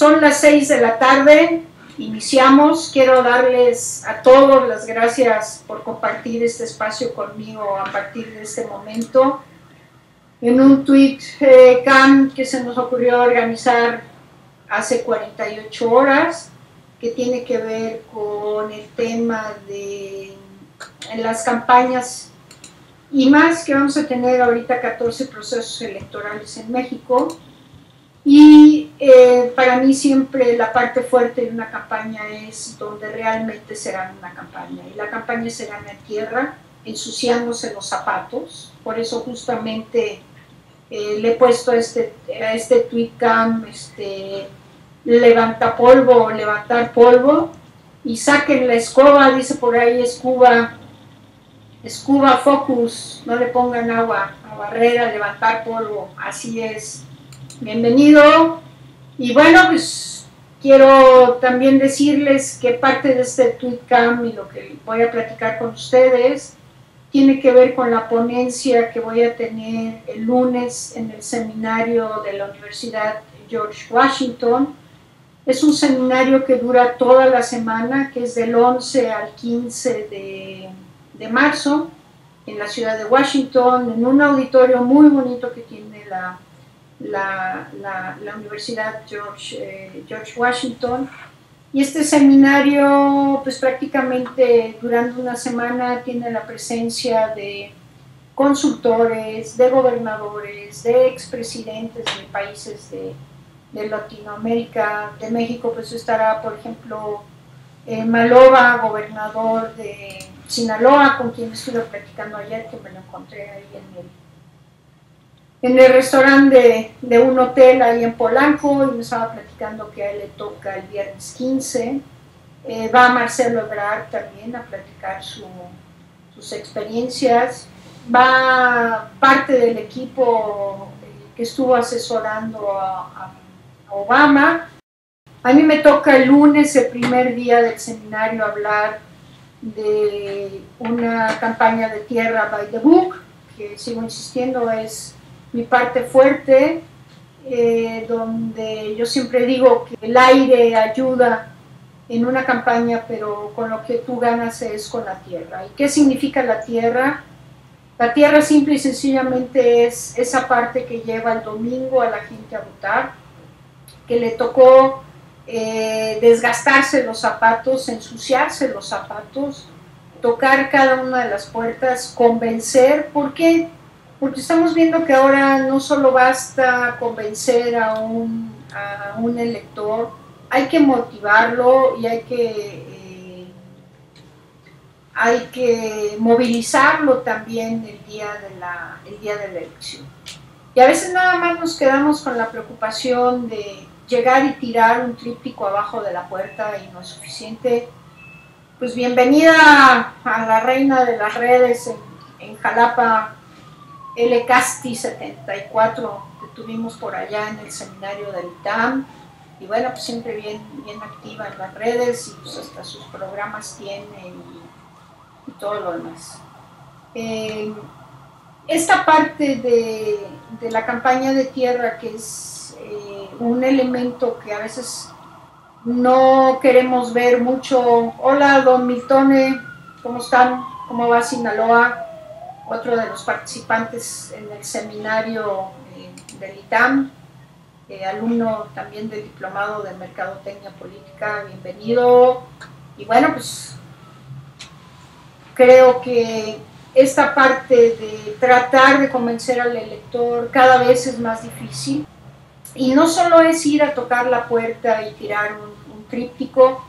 Son las 6 de la tarde, iniciamos. Quiero darles a todos las gracias por compartir este espacio conmigo a partir de este momento. En un tweet que se nos ocurrió organizar hace 48 horas, que tiene que ver con el tema de las campañas y más, que vamos a tener ahorita 14 procesos electorales en México. Y para mí siempre la parte fuerte de una campaña es donde realmente será una campaña, y la campaña será en la tierra, ensuciándose los zapatos. Por eso justamente le he puesto a este tweetcam, levanta polvo, levantar polvo, y saquen la escoba, dice por ahí Scuba Focus, no le pongan agua a barrera, levantar polvo, así es. Bienvenido. Y bueno, pues quiero también decirles que parte de este tweetcam y lo que voy a platicar con ustedes tiene que ver con la ponencia que voy a tener el lunes en el seminario de la Universidad George Washington. Es un seminario que dura toda la semana, que es del 11 al 15 de marzo en la ciudad de Washington, en un auditorio muy bonito que tiene la Universidad George Washington. Y este seminario, pues prácticamente durante una semana tiene la presencia de consultores, de gobernadores, de expresidentes de países de Latinoamérica. De México pues estará, por ejemplo, Maloba, gobernador de Sinaloa, con quien estuve platicando ayer, que me lo encontré ahí en el restaurante de un hotel ahí en Polanco, y me estaba platicando que a él le toca el viernes 15. Va Marcelo Ebrard también a platicar sus experiencias. Va parte del equipo que estuvo asesorando a Obama. A mí me toca el lunes, el primer día del seminario, hablar de una campaña de tierra by the book, que sigo insistiendo es mi parte fuerte, donde yo siempre digo que el aire ayuda en una campaña, pero con lo que tú ganas es con la tierra. ¿Y qué significa la tierra? La tierra simple y sencillamente es esa parte que lleva el domingo a la gente a votar, que le tocó desgastarse los zapatos, ensuciarse los zapatos, tocar cada una de las puertas, convencer. ¿Por qué? Porque estamos viendo que ahora no solo basta convencer a un elector, hay que motivarlo y hay que movilizarlo también el día de la elección. Y a veces nada más nos quedamos con la preocupación de llegar y tirar un tríptico abajo de la puerta y no es suficiente. Pues bienvenida a la reina de las redes en Jalapa, L. Casti 74, que tuvimos por allá en el seminario del ITAM, y bueno, pues siempre bien activa en las redes, y pues hasta sus programas tiene y todo lo demás. Esta parte de la campaña de tierra, que es un elemento que a veces no queremos ver mucho. Hola, don Miltone, ¿cómo están? ¿Cómo va Sinaloa? Otro de los participantes en el seminario del ITAM, alumno también del diplomado de Mercadotecnia Política, bienvenido. Y bueno, pues creo que esta parte de tratar de convencer al elector cada vez es más difícil, y no solo es ir a tocar la puerta y tirar un tríptico,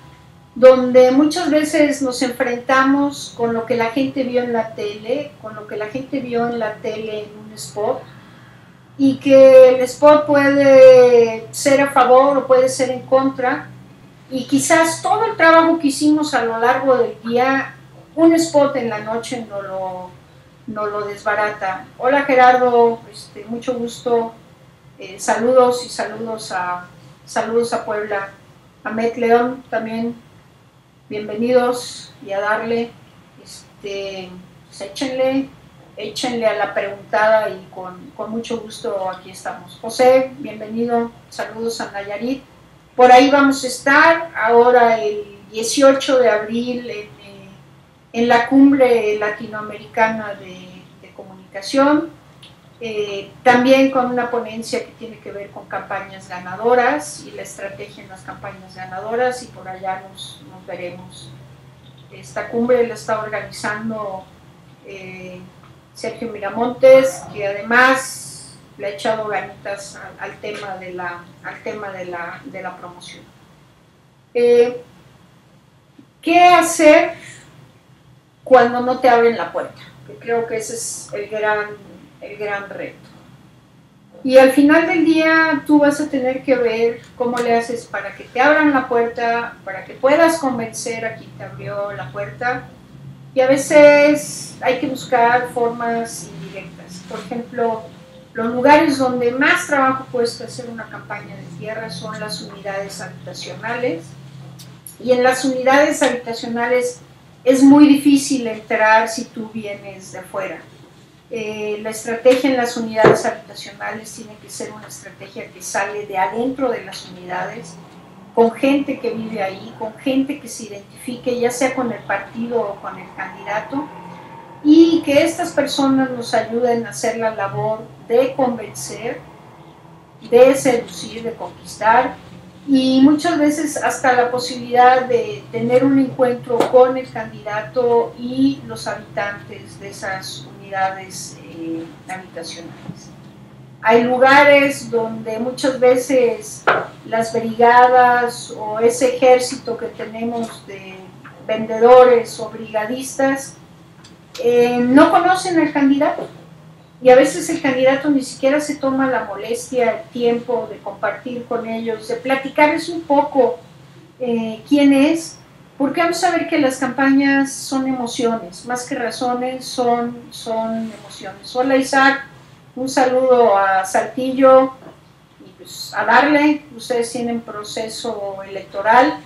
donde muchas veces nos enfrentamos con lo que la gente vio en la tele, en un spot, y que el spot puede ser a favor o puede ser en contra, y quizás todo el trabajo que hicimos a lo largo del día, un spot en la noche no lo desbarata. Hola Gerardo, mucho gusto, saludos a Puebla. Ahmed León también, bienvenidos, y a darle, pues échenle a la preguntada, y con mucho gusto aquí estamos. José, bienvenido, saludos a Nayarit. Por ahí vamos a estar ahora el 18 de abril en la cumbre latinoamericana de comunicación, también con una ponencia que tiene que ver con campañas ganadoras y la estrategia en las campañas ganadoras, y por allá nos veremos. Esta cumbre la está organizando Sergio Miramontes, que además le ha echado ganitas al tema de la promoción. ¿Qué hacer cuando no te abren la puerta? Que creo que ese es el gran reto. Y al final del día tú vas a tener que ver cómo le haces para que te abran la puerta, para que puedas convencer a quien te abrió la puerta. Y a veces hay que buscar formas indirectas. Por ejemplo, los lugares donde más trabajo cuesta hacer una campaña de tierra son las unidades habitacionales. Y en las unidades habitacionales es muy difícil entrar si tú vienes de fuera. La estrategia en las unidades habitacionales tiene que ser una estrategia que sale de adentro de las unidades, con gente que vive ahí, con gente que se identifique, ya sea con el partido o con el candidato, y que estas personas nos ayuden a hacer la labor de convencer, de seducir, de conquistar, y muchas veces hasta la posibilidad de tener un encuentro con el candidato y los habitantes de esas unidades habitacionales. Hay lugares donde muchas veces las brigadas o ese ejército que tenemos de vendedores o brigadistas no conocen al candidato, y a veces el candidato ni siquiera se toma la molestia, el tiempo de compartir con ellos, de platicarles un poco quién es, porque vamos a ver que las campañas son emociones, más que razones, son emociones. Hola Isaac, un saludo a Saltillo, y pues a darle. Ustedes tienen proceso electoral,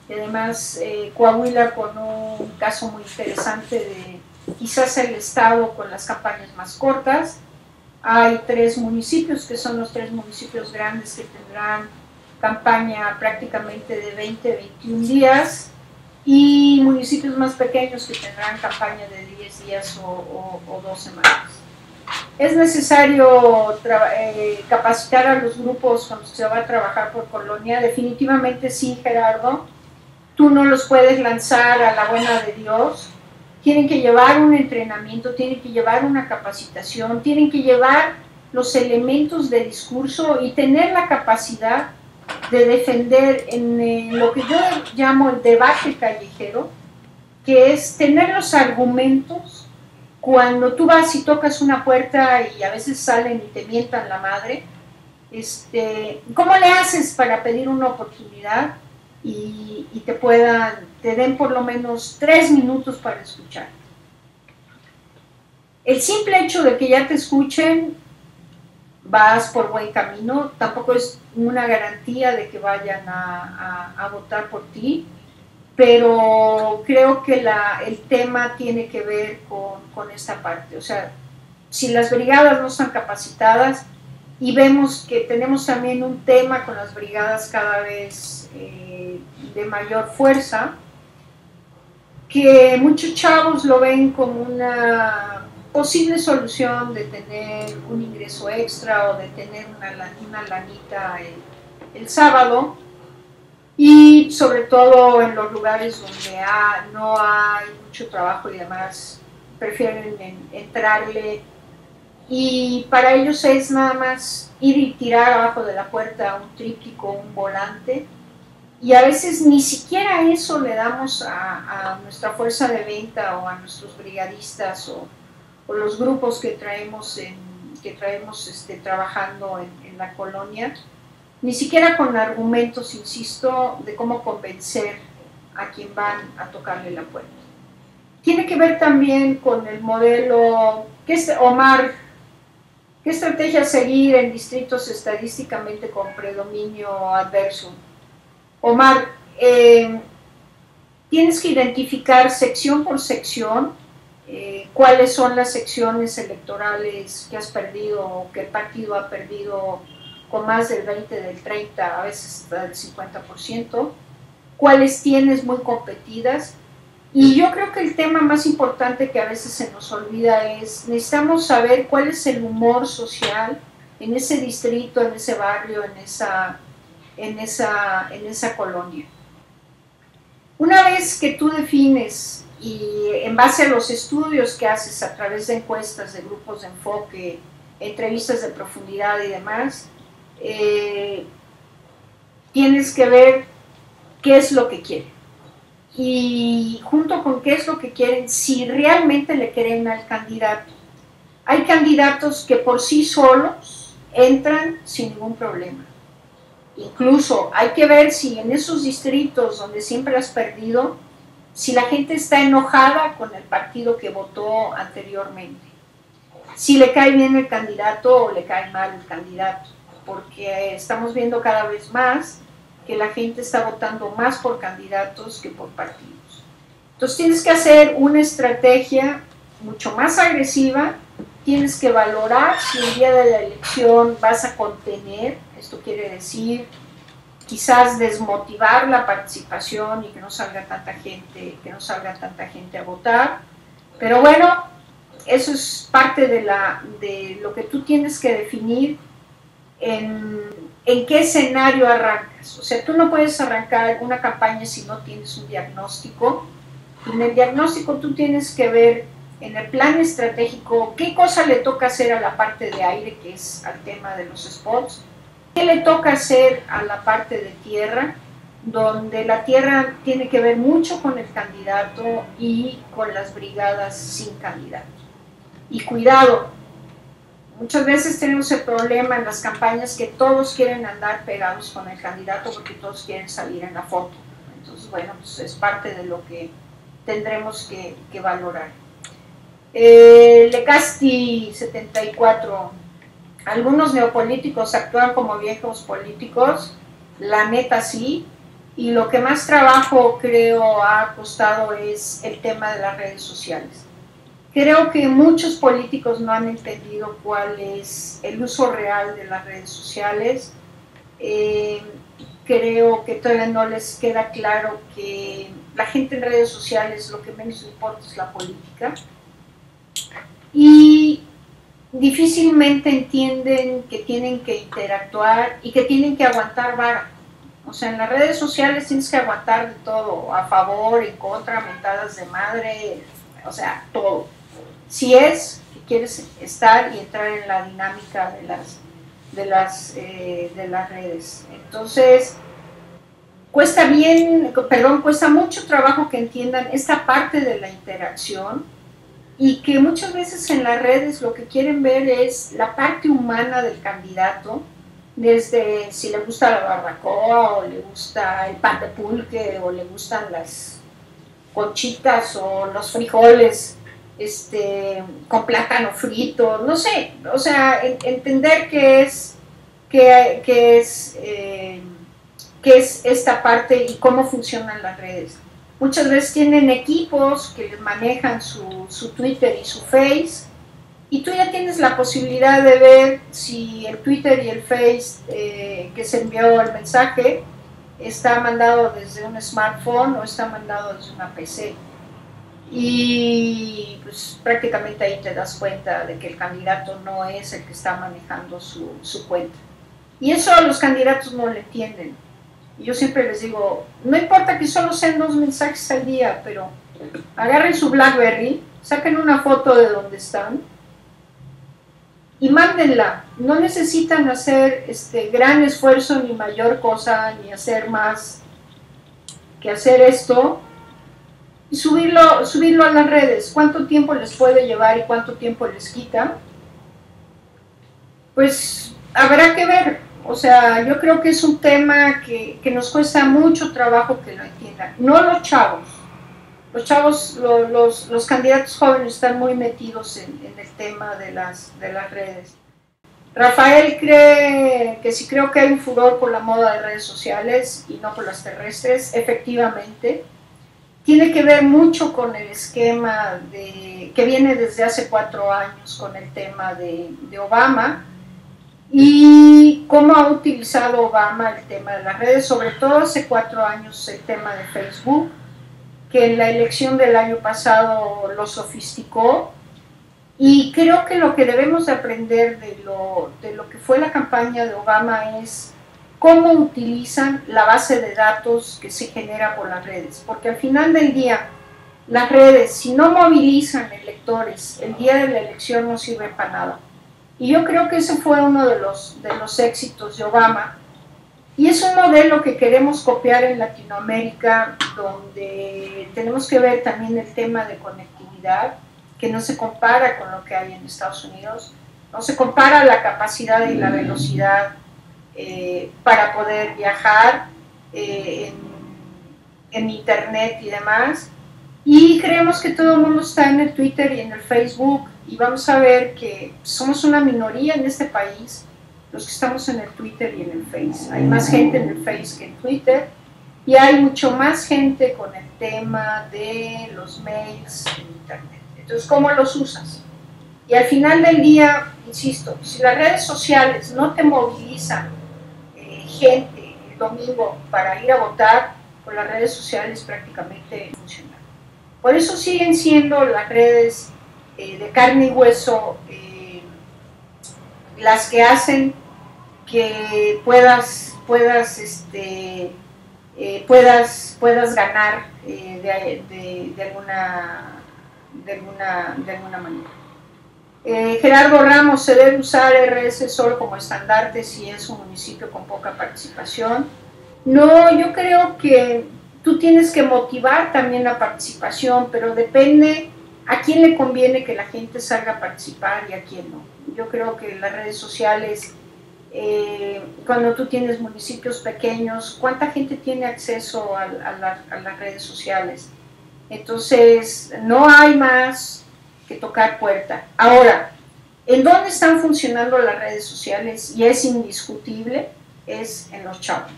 y además Coahuila con un caso muy interesante de quizás el estado con las campañas más cortas. Hay 3 municipios que son los 3 municipios grandes que tendrán campaña prácticamente de 20-21 días, y municipios más pequeños que tendrán campaña de 10 días o 2 semanas. Es necesario capacitar a los grupos con los que se va a trabajar por colonia. Definitivamente sí, Gerardo, tú no los puedes lanzar a la buena de Dios. Tienen que llevar un entrenamiento, tienen que llevar una capacitación, tienen que llevar los elementos de discurso y tener la capacidad de defender en lo que yo llamo el debate callejero, que es tener los argumentos cuando tú vas y tocas una puerta y a veces salen y te mientan la madre. ¿Cómo le haces para pedir una oportunidad y te den por lo menos 3 minutos para escuchar? El simple hecho de que ya te escuchen, vas por buen camino. Tampoco es una garantía de que vayan a votar por ti, pero creo que el tema tiene que ver con esta parte. O sea, si las brigadas no están capacitadas, y vemos que tenemos también un tema con las brigadas cada vez de mayor fuerza, que muchos chavos lo ven como una posible solución de tener un ingreso extra o de tener una lanita el sábado, y sobre todo en los lugares donde no hay mucho trabajo y demás, prefieren entrarle, y para ellos es nada más ir y tirar abajo de la puerta un tríptico, un volante, y a veces ni siquiera eso le damos a nuestra fuerza de venta o a nuestros brigadistas o los grupos que traemos trabajando en la colonia, ni siquiera con argumentos, insisto, de cómo convencer a quien van a tocarle la puerta. Tiene que ver también con el modelo, Omar, ¿qué estrategia seguir en distritos estadísticamente con predominio adverso? Omar, tienes que identificar sección por sección cuáles son las secciones electorales que has perdido o que el partido ha perdido con más del 20, del 30, a veces hasta del 50%, cuáles tienes muy competidas. Y yo creo que el tema más importante que a veces se nos olvida es, necesitamos saber cuál es el humor social en ese distrito, en ese barrio, en esa colonia. Una vez que tú defines, y en base a los estudios que haces a través de encuestas, de grupos de enfoque, entrevistas de profundidad y demás, tienes que ver qué es lo que quieren. Y junto con qué es lo que quieren, si realmente le quieren al candidato. Hay candidatos que por sí solos entran sin ningún problema. Incluso hay que ver si en esos distritos donde siempre has perdido, si la gente está enojada con el partido que votó anteriormente. Si le cae bien el candidato o le cae mal el candidato. Porque estamos viendo cada vez más que la gente está votando más por candidatos que por partidos. Entonces tienes que hacer una estrategia mucho más agresiva, tienes que valorar si el día de la elección vas a contener, esto quiere decir quizás desmotivar la participación y que no salga tanta gente a votar, pero bueno, eso es parte de lo que tú tienes que definir en qué escenario arrancas. O sea, tú no puedes arrancar una campaña si no tienes un diagnóstico. En el diagnóstico tú tienes que ver en el plan estratégico qué cosa le toca hacer a la parte de aire, que es al tema de los spots, qué le toca hacer a la parte de tierra, donde la tierra tiene que ver mucho con el candidato y con las brigadas sin candidato. Y cuidado, muchas veces tenemos el problema en las campañas que todos quieren andar pegados con el candidato porque todos quieren salir en la foto. Entonces, bueno, pues es parte de lo que tendremos que valorar. Lecasti 74. Algunos neopolíticos actúan como viejos políticos, la neta sí, y lo que más trabajo creo ha costado es el tema de las redes sociales. Creo que muchos políticos no han entendido cuál es el uso real de las redes sociales. Creo que todavía no les queda claro que la gente en redes sociales lo que menos le importa es la política. Y difícilmente entienden que tienen que interactuar y que tienen que aguantar vara. O sea, en las redes sociales tienes que aguantar de todo, a favor, en contra, mentadas de madre, o sea, todo. Si es que quieres estar y entrar en la dinámica de las redes. Entonces, cuesta mucho trabajo que entiendan esta parte de la interacción y que muchas veces en las redes lo que quieren ver es la parte humana del candidato, desde si le gusta la barbacoa o le gusta el pan de pulque o le gustan las conchitas o los frijoles con plátano frito, no sé, o sea, entender qué es esta parte y cómo funcionan las redes. Muchas veces tienen equipos que les manejan su Twitter y su Face, y tú ya tienes la posibilidad de ver si el Twitter y el Face que se envió el mensaje está mandado desde un smartphone o está mandado desde una PC. Y pues prácticamente ahí te das cuenta de que el candidato no es el que está manejando su cuenta. Y eso a los candidatos no lo entienden. Y yo siempre les digo, no importa que solo sean 2 mensajes al día, pero agarren su BlackBerry, saquen una foto de donde están y mándenla. No necesitan hacer gran esfuerzo ni mayor cosa, ni hacer más que hacer esto y subirlo a las redes. ¿Cuánto tiempo les puede llevar y cuánto tiempo les quita? Pues habrá que ver. O sea, yo creo que es un tema que nos cuesta mucho trabajo que lo entiendan. No los chavos. Los chavos, los candidatos jóvenes están muy metidos en el tema de las redes. Rafael cree que sí, creo que hay un furor por la moda de redes sociales y no por las terrestres. Efectivamente, tiene que ver mucho con el esquema que viene desde hace 4 años con el tema de Obama. y cómo ha utilizado Obama el tema de las redes, sobre todo hace 4 años el tema de Facebook, que en la elección del año pasado lo sofisticó. Y creo que lo que debemos de aprender de lo que fue la campaña de Obama es cómo utilizan la base de datos que se genera por las redes, porque al final del día las redes, si no movilizan electores el día de la elección, no sirven para nada. Y yo creo que ese fue uno de los éxitos de Obama, y es un modelo que queremos copiar en Latinoamérica, donde tenemos que ver también el tema de conectividad, que no se compara con lo que hay en Estados Unidos, no se compara la capacidad y la velocidad para poder viajar en internet y demás, y creemos que todo el mundo está en el Twitter y en el Facebook, y vamos a ver que somos una minoría en este país los que estamos en el Twitter y en el Face. Hay más gente en el Face que en Twitter, y hay mucho más gente con el tema de los mails en internet. Entonces, ¿cómo los usas? Y al final del día, insisto, si las redes sociales no te movilizan gente el domingo para ir a votar, pues las redes sociales prácticamente funcionan. Por eso siguen siendo las redes de carne y hueso las que hacen que puedas ganar de alguna manera. Gerardo Ramos, ¿se debe usar RS solo como estandarte si es un municipio con poca participación? No, yo creo que tú tienes que motivar también la participación, pero depende a quién le conviene que la gente salga a participar y a quién no. Yo creo que las redes sociales, cuando tú tienes municipios pequeños, ¿cuánta gente tiene acceso a las redes sociales? Entonces, no hay más que tocar puerta. Ahora, ¿en dónde están funcionando las redes sociales? Y es indiscutible, es en los chavos.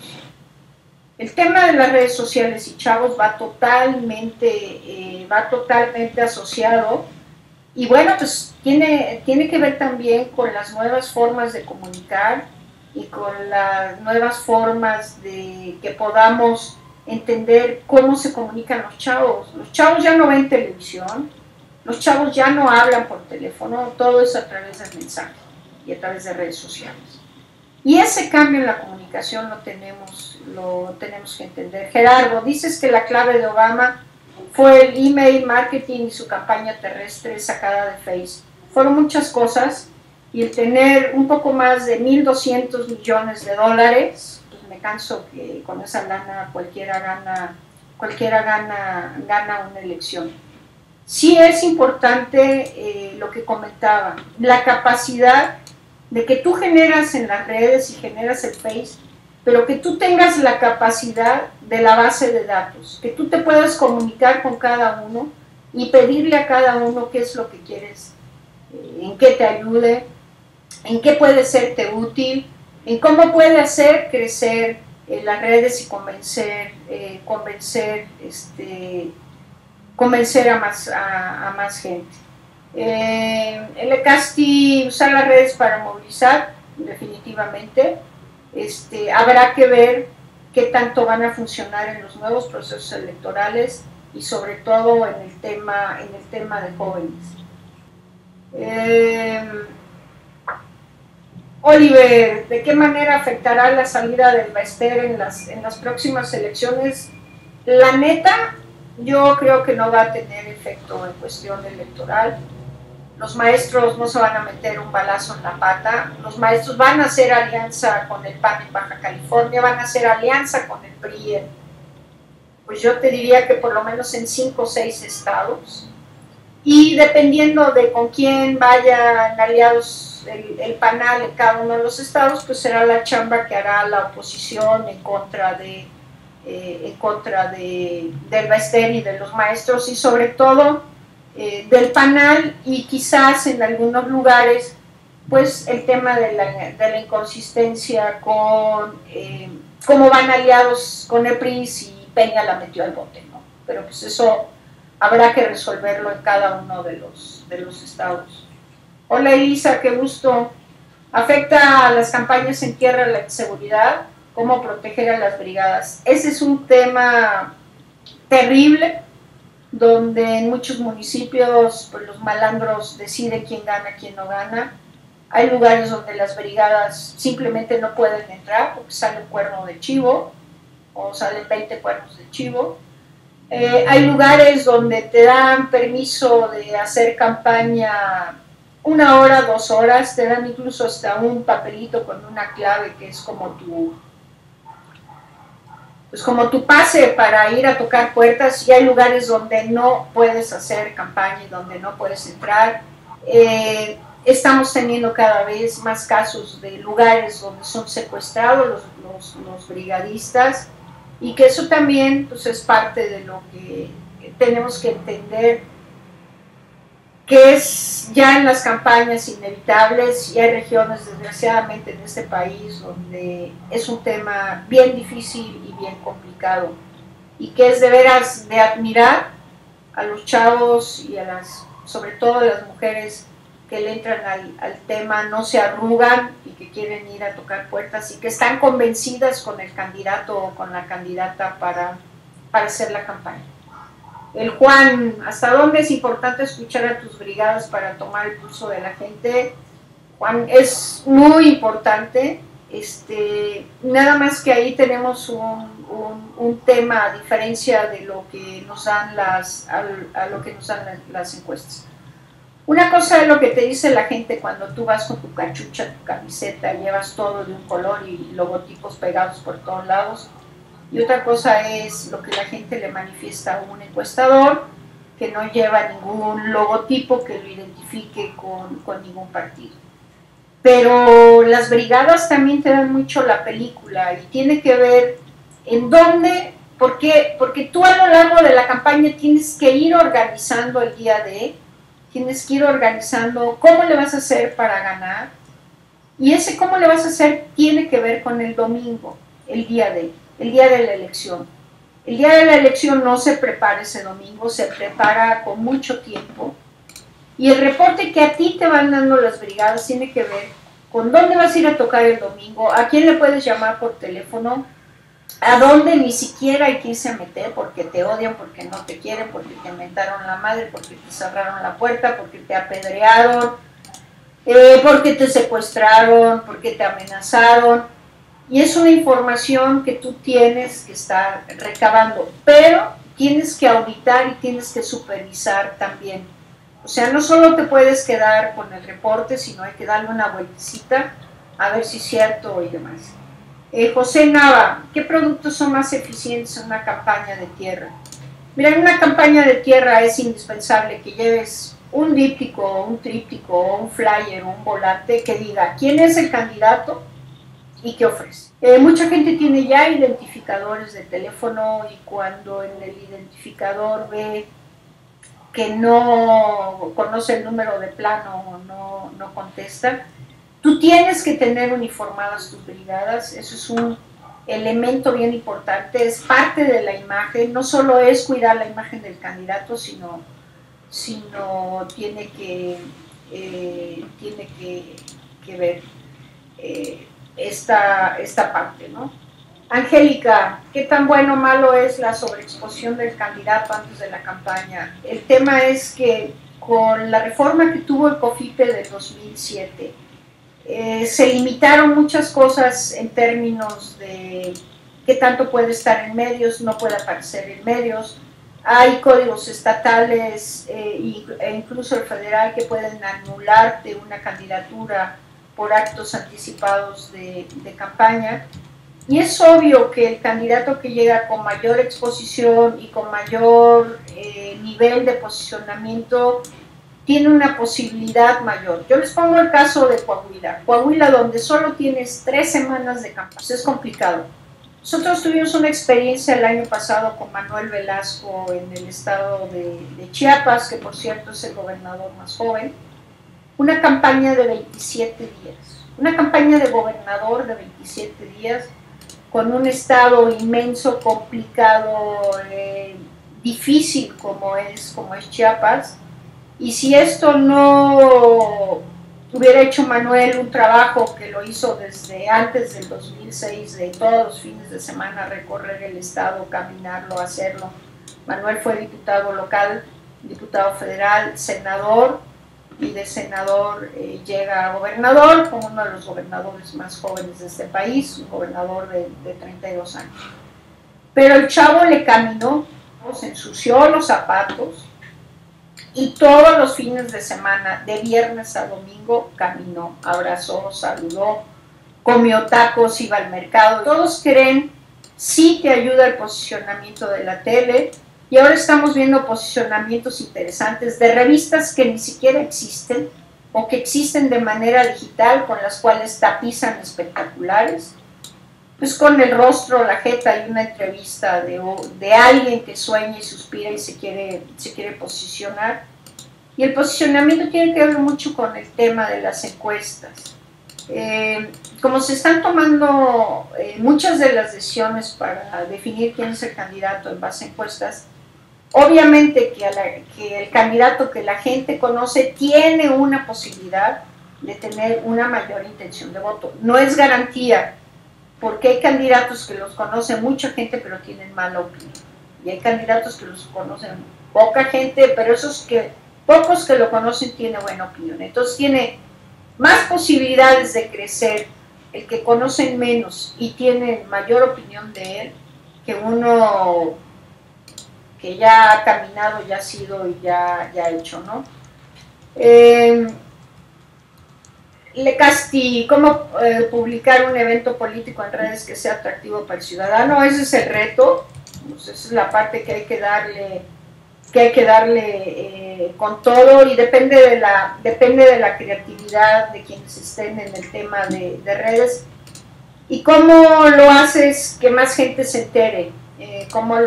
El tema de las redes sociales y chavos va totalmente asociado, y bueno, pues tiene que ver también con las nuevas formas de comunicar y con las nuevas formas de que podamos entender cómo se comunican los chavos. Los chavos ya no ven televisión, los chavos ya no hablan por teléfono, todo es a través del mensaje y a través de redes sociales. Y ese cambio en la comunicación lo tenemos que entender. Gerardo, dices que la clave de Obama fue el email marketing y su campaña terrestre sacada de Facebook. Fueron muchas cosas, y el tener un poco más de $1,200 millones, pues me canso que con esa lana cualquiera gana una elección. Sí es importante lo que comentaba, la capacidad de que tú generas en las redes y generas el Face, pero que tú tengas la capacidad de la base de datos, que tú te puedas comunicar con cada uno y pedirle a cada uno qué es lo que quieres, en qué te ayude, en qué puede serte útil, en cómo puede hacer crecer las redes y convencer a más gente. El Casti, usar las redes para movilizar, definitivamente. Habrá que ver qué tanto van a funcionar en los nuevos procesos electorales y sobre todo en el tema de jóvenes. Oliver, ¿de qué manera afectará la salida del Baester en las próximas elecciones? La neta, yo creo que no va a tener efecto en cuestión electoral. Los maestros no se van a meter un balazo en la pata, los maestros van a hacer alianza con el PAN en Baja California, van a hacer alianza con el PRI, pues yo te diría que por lo menos en 5 o 6 estados, y dependiendo de con quién vayan aliados el PANAL en cada uno de los estados, pues será la chamba que hará la oposición en contra del Baester y de los maestros, y sobre todo del PANAL, y quizás en algunos lugares pues el tema de la inconsistencia con cómo van aliados con el PRI si Peña la metió al bote, ¿no? Pero pues eso habrá que resolverlo en cada uno de los estados. Hola Elisa, qué gusto. Afecta a las campañas en tierra la inseguridad, cómo proteger a las brigadas. Ese es un tema terrible, donde en muchos municipios pues, los malandros deciden quién gana, quién no gana. Hay lugares donde las brigadas simplemente no pueden entrar porque sale un cuerno de chivo o salen 20 cuernos de chivo. Hay lugares donde te dan permiso de hacer campaña 1 hora, 2 horas, te dan incluso hasta un papelito con una clave que es como tu pase para ir a tocar puertas, y hay lugares donde no puedes hacer campaña y donde no puedes entrar. Estamos teniendo cada vez más casos de lugares donde son secuestrados los brigadistas, y que eso también pues, es parte de lo que tenemos que entender, que es ya en las campañas inevitables, y hay regiones desgraciadamente en este país donde es un tema bien difícil y bien complicado, y que es de veras de admirar a los chavos y sobre todo a las mujeres que le entran al tema, no se arrugan y que quieren ir a tocar puertas y que están convencidas con el candidato o con la candidata para hacer la campaña. El Juan, ¿hasta dónde es importante escuchar a tus brigadas para tomar el pulso de la gente? Juan, es muy importante. Nada más que ahí tenemos un tema a diferencia de lo que nos dan las encuestas. Una cosa es lo que te dice la gente cuando tú vas con tu cachucha, tu camiseta, llevas todo de un color y logotipos pegados por todos lados. Y otra cosa es lo que la gente le manifiesta a un encuestador que no lleva ningún logotipo que lo identifique con ningún partido. Pero las brigadas también te dan mucho la película, y tiene que ver en dónde, porque tú a lo largo de la campaña tienes que ir organizando el día de, tienes que ir organizando cómo le vas a hacer para ganar, y ese cómo le vas a hacer tiene que ver con el domingo, el día de la elección. El día de la elección no se prepara ese domingo, se prepara con mucho tiempo, y el reporte que a ti te van dando las brigadas tiene que ver con dónde vas a ir a tocar el domingo, a quién le puedes llamar por teléfono, a dónde ni siquiera hay que irse a meter porque te odian, porque no te quieren, porque te mentaron la madre, porque te cerraron la puerta, porque te apedrearon, porque te secuestraron, porque te amenazaron. Y es una información que tú tienes que estar recabando, pero tienes que auditar y tienes que supervisar también. O sea, no solo te puedes quedar con el reporte, sino hay que darle una vueltecita a ver si es cierto y demás. José Nava, ¿qué productos son más eficientes en una campaña de tierra? Mira, en una campaña de tierra es indispensable que lleves un díptico, un tríptico, un flyer, un volante que diga quién es el candidato y qué ofrece. Mucha gente tiene ya identificadores de teléfono, y cuando en el identificador ve que no conoce el número de plano o no contesta, tú tienes que tener uniformadas tus brigadas. Eso es un elemento bien importante, es parte de la imagen, no solo es cuidar la imagen del candidato, sino tiene que ver esta parte, ¿no? Angélica, ¿qué tan bueno o malo es la sobreexposición del candidato antes de la campaña? El tema es que con la reforma que tuvo el COFIPE del 2007, se limitaron muchas cosas en términos de qué tanto puede estar en medios, no puede aparecer en medios. Hay códigos estatales e incluso el federal que pueden anularte una candidatura por actos anticipados de campaña. Y es obvio que el candidato que llega con mayor exposición y con mayor nivel de posicionamiento tiene una posibilidad mayor. Yo les pongo el caso de Coahuila, donde solo tienes 3 semanas de campaña. Es complicado. Nosotros tuvimos una experiencia el año pasado con Manuel Velasco en el estado de Chiapas, que por cierto es el gobernador más joven, una campaña de 27 días, una campaña de gobernador de 27 días, con un estado inmenso, complicado, difícil como es Chiapas. Y si esto no hubiera hecho Manuel un trabajo que lo hizo desde antes del 2006, de todos los fines de semana recorrer el estado, caminarlo, hacerlo. Manuel fue diputado local, diputado federal, senador, y de senador llega a gobernador, como uno de los gobernadores más jóvenes de este país, un gobernador de 32 años. Pero el chavo le caminó, se ensució los zapatos, y todos los fines de semana, de viernes a domingo, caminó, abrazó, saludó, comió tacos, iba al mercado. Todos creen, sí te ayuda el posicionamiento de la tele, y ahora estamos viendo posicionamientos interesantes de revistas que ni siquiera existen, o que existen de manera digital, con las cuales tapizan espectaculares, pues con el rostro, la jeta y una entrevista de alguien que sueña y suspira y se quiere posicionar. Y el posicionamiento tiene que ver mucho con el tema de las encuestas. Como se están tomando muchas de las decisiones para definir quién es el candidato en base a encuestas, obviamente que el candidato que la gente conoce tiene una posibilidad de tener una mayor intención de voto. No es garantía, porque hay candidatos que los conoce mucha gente pero tienen mala opinión, y hay candidatos que los conocen poca gente, pero pocos que lo conocen tienen buena opinión. Entonces tiene más posibilidades de crecer el que conocen menos y tienen mayor opinión de él que uno que ya ha caminado, ya ha sido y ya ha hecho, ¿no? ¿Cómo publicar un evento político en redes que sea atractivo para el ciudadano? Ese es el reto, pues esa es la parte que hay que darle con todo, y depende de la creatividad de quienes estén en el tema de redes, y cómo lo haces que más gente se entere, cómo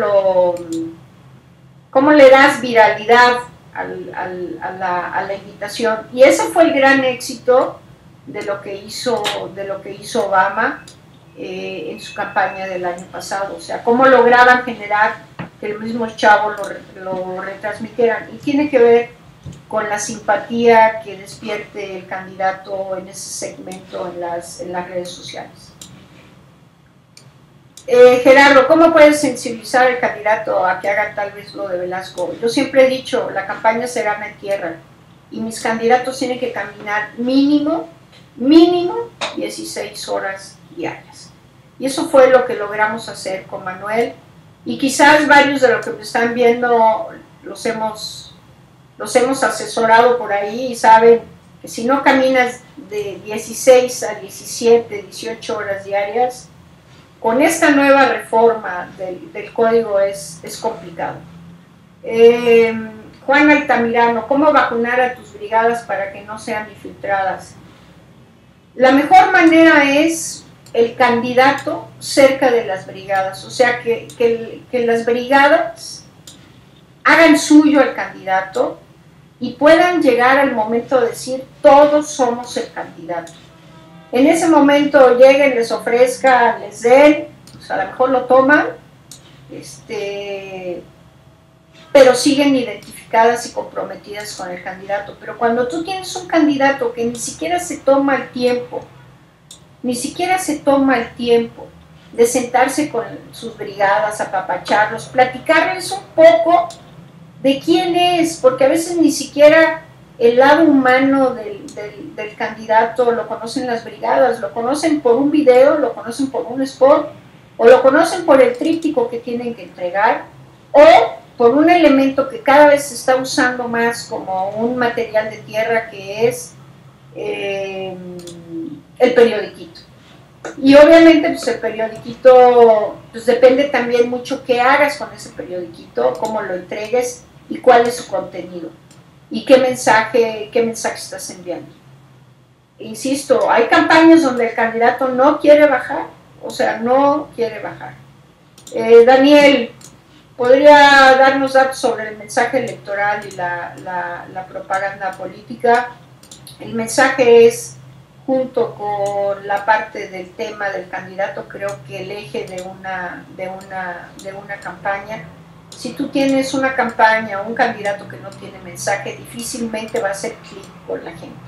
le das viralidad a la invitación. Y ese fue el gran éxito de lo que hizo Obama en su campaña del año pasado. O sea, cómo lograban generar que el mismo chavo lo retransmitieran. Y tiene que ver con la simpatía que despierte el candidato en ese segmento en las redes sociales. Gerardo, ¿cómo puedes sensibilizar al candidato a que haga tal vez lo de Velasco? Yo siempre he dicho, la campaña se gana en tierra, y mis candidatos tienen que caminar mínimo 16 horas diarias. Y eso fue lo que logramos hacer con Manuel, y quizás varios de los que me están viendo los hemos asesorado por ahí, y saben que si no caminas de 16 a 17, 18 horas diarias, con esta nueva reforma del código es complicado. Juan Altamirano, ¿cómo vacunar a tus brigadas para que no sean infiltradas? La mejor manera es el candidato cerca de las brigadas, o sea, que las brigadas hagan suyo al candidato y puedan llegar al momento de decir, todos somos el candidato. En ese momento lleguen, les ofrezcan, les den, pues a lo mejor lo toman, pero siguen identificadas y comprometidas con el candidato. Pero cuando tú tienes un candidato que ni siquiera se toma el tiempo de sentarse con sus brigadas, apapacharlos, platicarles un poco de quién es, porque a veces ni siquiera el lado humano del candidato lo conocen las brigadas, lo conocen por un video, lo conocen por un spot, o lo conocen por el tríptico que tienen que entregar, o por un elemento que cada vez se está usando más como un material de tierra, que es el periodiquito. Y obviamente pues el periodiquito, pues depende también mucho qué hagas con ese periodiquito, cómo lo entregues y cuál es su contenido y qué mensaje estás enviando. Insisto, hay campañas donde el candidato no quiere bajar, o sea, no quiere bajar. Daniel, ¿podría darnos datos sobre el mensaje electoral y la propaganda política? El mensaje es, junto con la parte del tema del candidato, creo que el eje de una campaña. Si tú tienes una campaña o un candidato que no tiene mensaje, difícilmente va a hacer clic con la gente.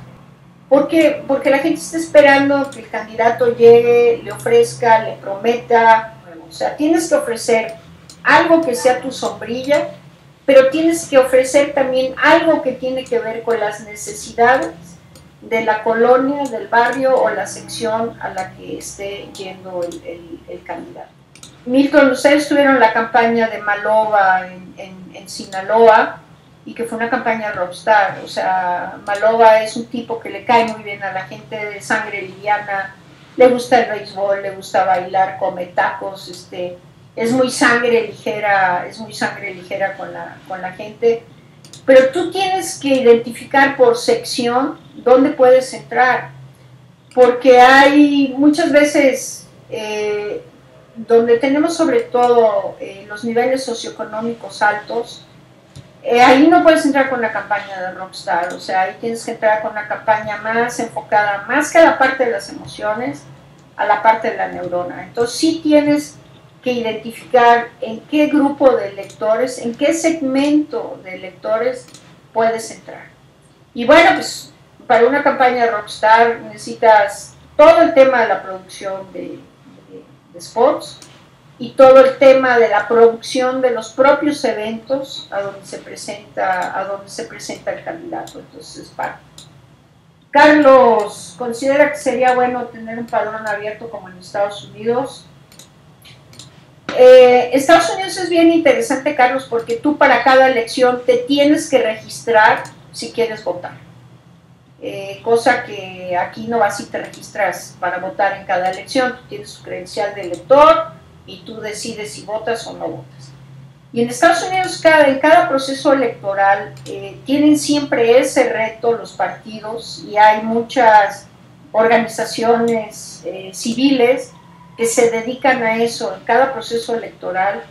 Porque la gente está esperando que el candidato llegue, le ofrezca, le prometa. O sea, tienes que ofrecer algo que sea tu sombrilla, pero tienes que ofrecer también algo que tiene que ver con las necesidades de la colonia, del barrio o la sección a la que esté yendo el candidato. Milton, ustedes tuvieron la campaña de Maloba en Sinaloa, y que fue una campaña rockstar. O sea, Maloba es un tipo que le cae muy bien a la gente, de sangre liviana, le gusta el béisbol, le gusta bailar, come tacos, es muy sangre ligera con la gente. Pero tú tienes que identificar por sección dónde puedes entrar, porque hay muchas veces donde tenemos sobre todo los niveles socioeconómicos altos. Ahí no puedes entrar con la campaña de Rockstar, o sea, ahí tienes que entrar con una campaña más enfocada, más que a la parte de las emociones, a la parte de la neurona. Entonces sí tienes que identificar en qué grupo de lectores, en qué segmento de lectores puedes entrar. Y bueno, pues para una campaña de Rockstar necesitas todo el tema de la producción de spots, y todo el tema de la producción de los propios eventos a donde se presenta el candidato. Entonces, Carlos, ¿considera que sería bueno tener un padrón abierto como en Estados Unidos? Estados Unidos es bien interesante, Carlos, porque tú para cada elección te tienes que registrar si quieres votar. Cosa que aquí no vas y te registras para votar en cada elección. Tú tienes tu credencial de elector y tú decides si votas o no votas. Y en Estados Unidos, en cada proceso electoral, tienen siempre ese reto los partidos, y hay muchas organizaciones civiles que se dedican a eso en cada proceso electoral,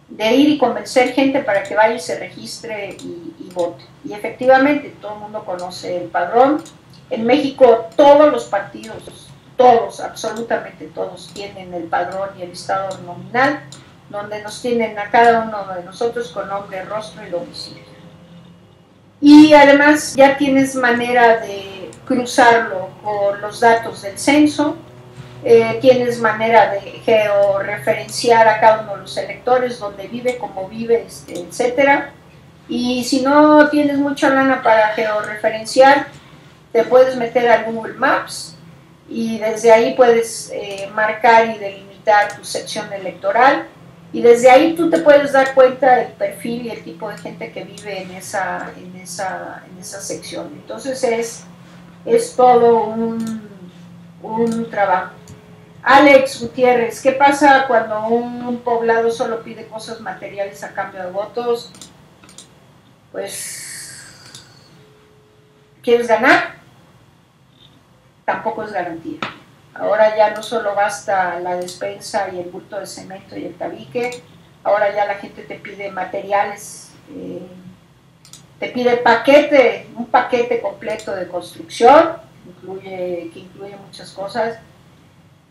de ir y convencer gente para que vaya y se registre y vote. Y efectivamente, todo el mundo conoce el padrón. En México, todos los partidos, todos, absolutamente todos, tienen el padrón y el listado nominal, donde nos tienen a cada uno de nosotros con nombre, rostro y domicilio. Y además ya tienes manera de cruzarlo con los datos del censo, tienes manera de georreferenciar a cada uno de los electores, dónde vive, cómo vive, etcétera. Y si no tienes mucha lana para georreferenciar, te puedes meter a Google Maps, y desde ahí puedes marcar y delimitar tu sección electoral, y desde ahí tú te puedes dar cuenta del perfil y el tipo de gente que vive en esa sección. Entonces es todo un trabajo. Alex Gutiérrez, ¿qué pasa cuando un poblado solo pide cosas materiales a cambio de votos? Pues, ¿quieres ganar? Tampoco es garantía. Ahora ya no solo basta la despensa y el bulto de cemento y el tabique, ahora ya la gente te pide materiales, te pide un paquete completo de construcción, que incluye muchas cosas.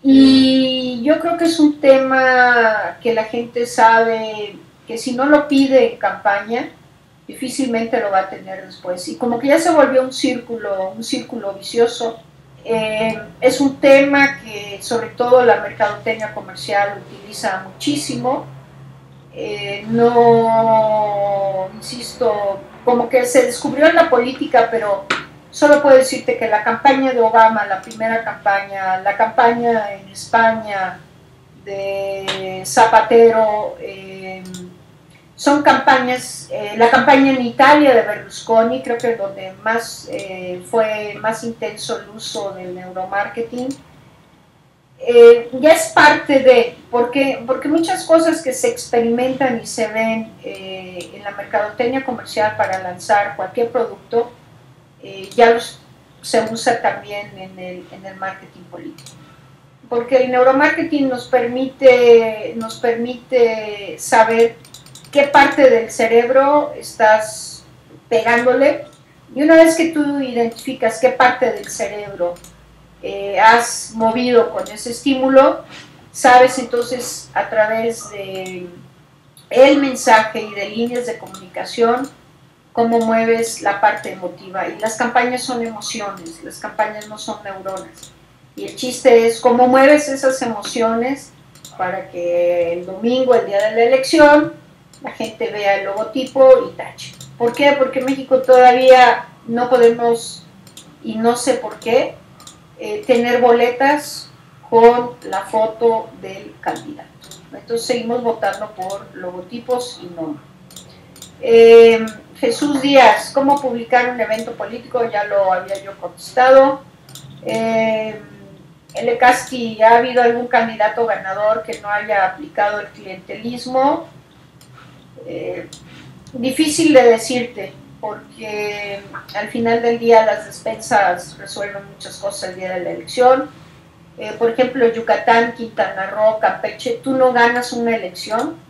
Y yo creo que es un tema que la gente sabe que si no lo pide en campaña, difícilmente lo va a tener después. Y como que ya se volvió un círculo vicioso. Es un tema que sobre todo la mercadotecnia comercial utiliza muchísimo. No, insisto, como que se descubrió en la política, pero solo puedo decirte que la campaña de Obama, la primera campaña, la campaña en España de Zapatero, son campañas, la campaña en Italia de Berlusconi, creo que es donde fue más intenso el uso del neuromarketing. Ya es parte porque muchas cosas que se experimentan y se ven en la mercadotecnia comercial para lanzar cualquier producto, se usa también en el marketing político. Porque el neuromarketing nos permite saber qué parte del cerebro estás pegándole, y una vez que tú identificas qué parte del cerebro has movido con ese estímulo, sabes entonces a través de el mensaje y de líneas de comunicación cómo mueves la parte emotiva. Y las campañas son emociones, las campañas no son neuronas. Y el chiste es cómo mueves esas emociones para que el domingo, el día de la elección, la gente vea el logotipo y tache. ¿Por qué? Porque en México todavía no podemos, y no sé por qué, tener boletas con la foto del candidato. Entonces seguimos votando por logotipos y no. Jesús Díaz, ¿cómo publicar un evento político? Ya lo había yo contestado. L. Casti, ¿ha habido algún candidato ganador que no haya aplicado el clientelismo? Difícil de decirte, porque al final del día las despensas resuelven muchas cosas el día de la elección. Por ejemplo, Yucatán, Quintana Roo, Campeche, tú no ganas una elección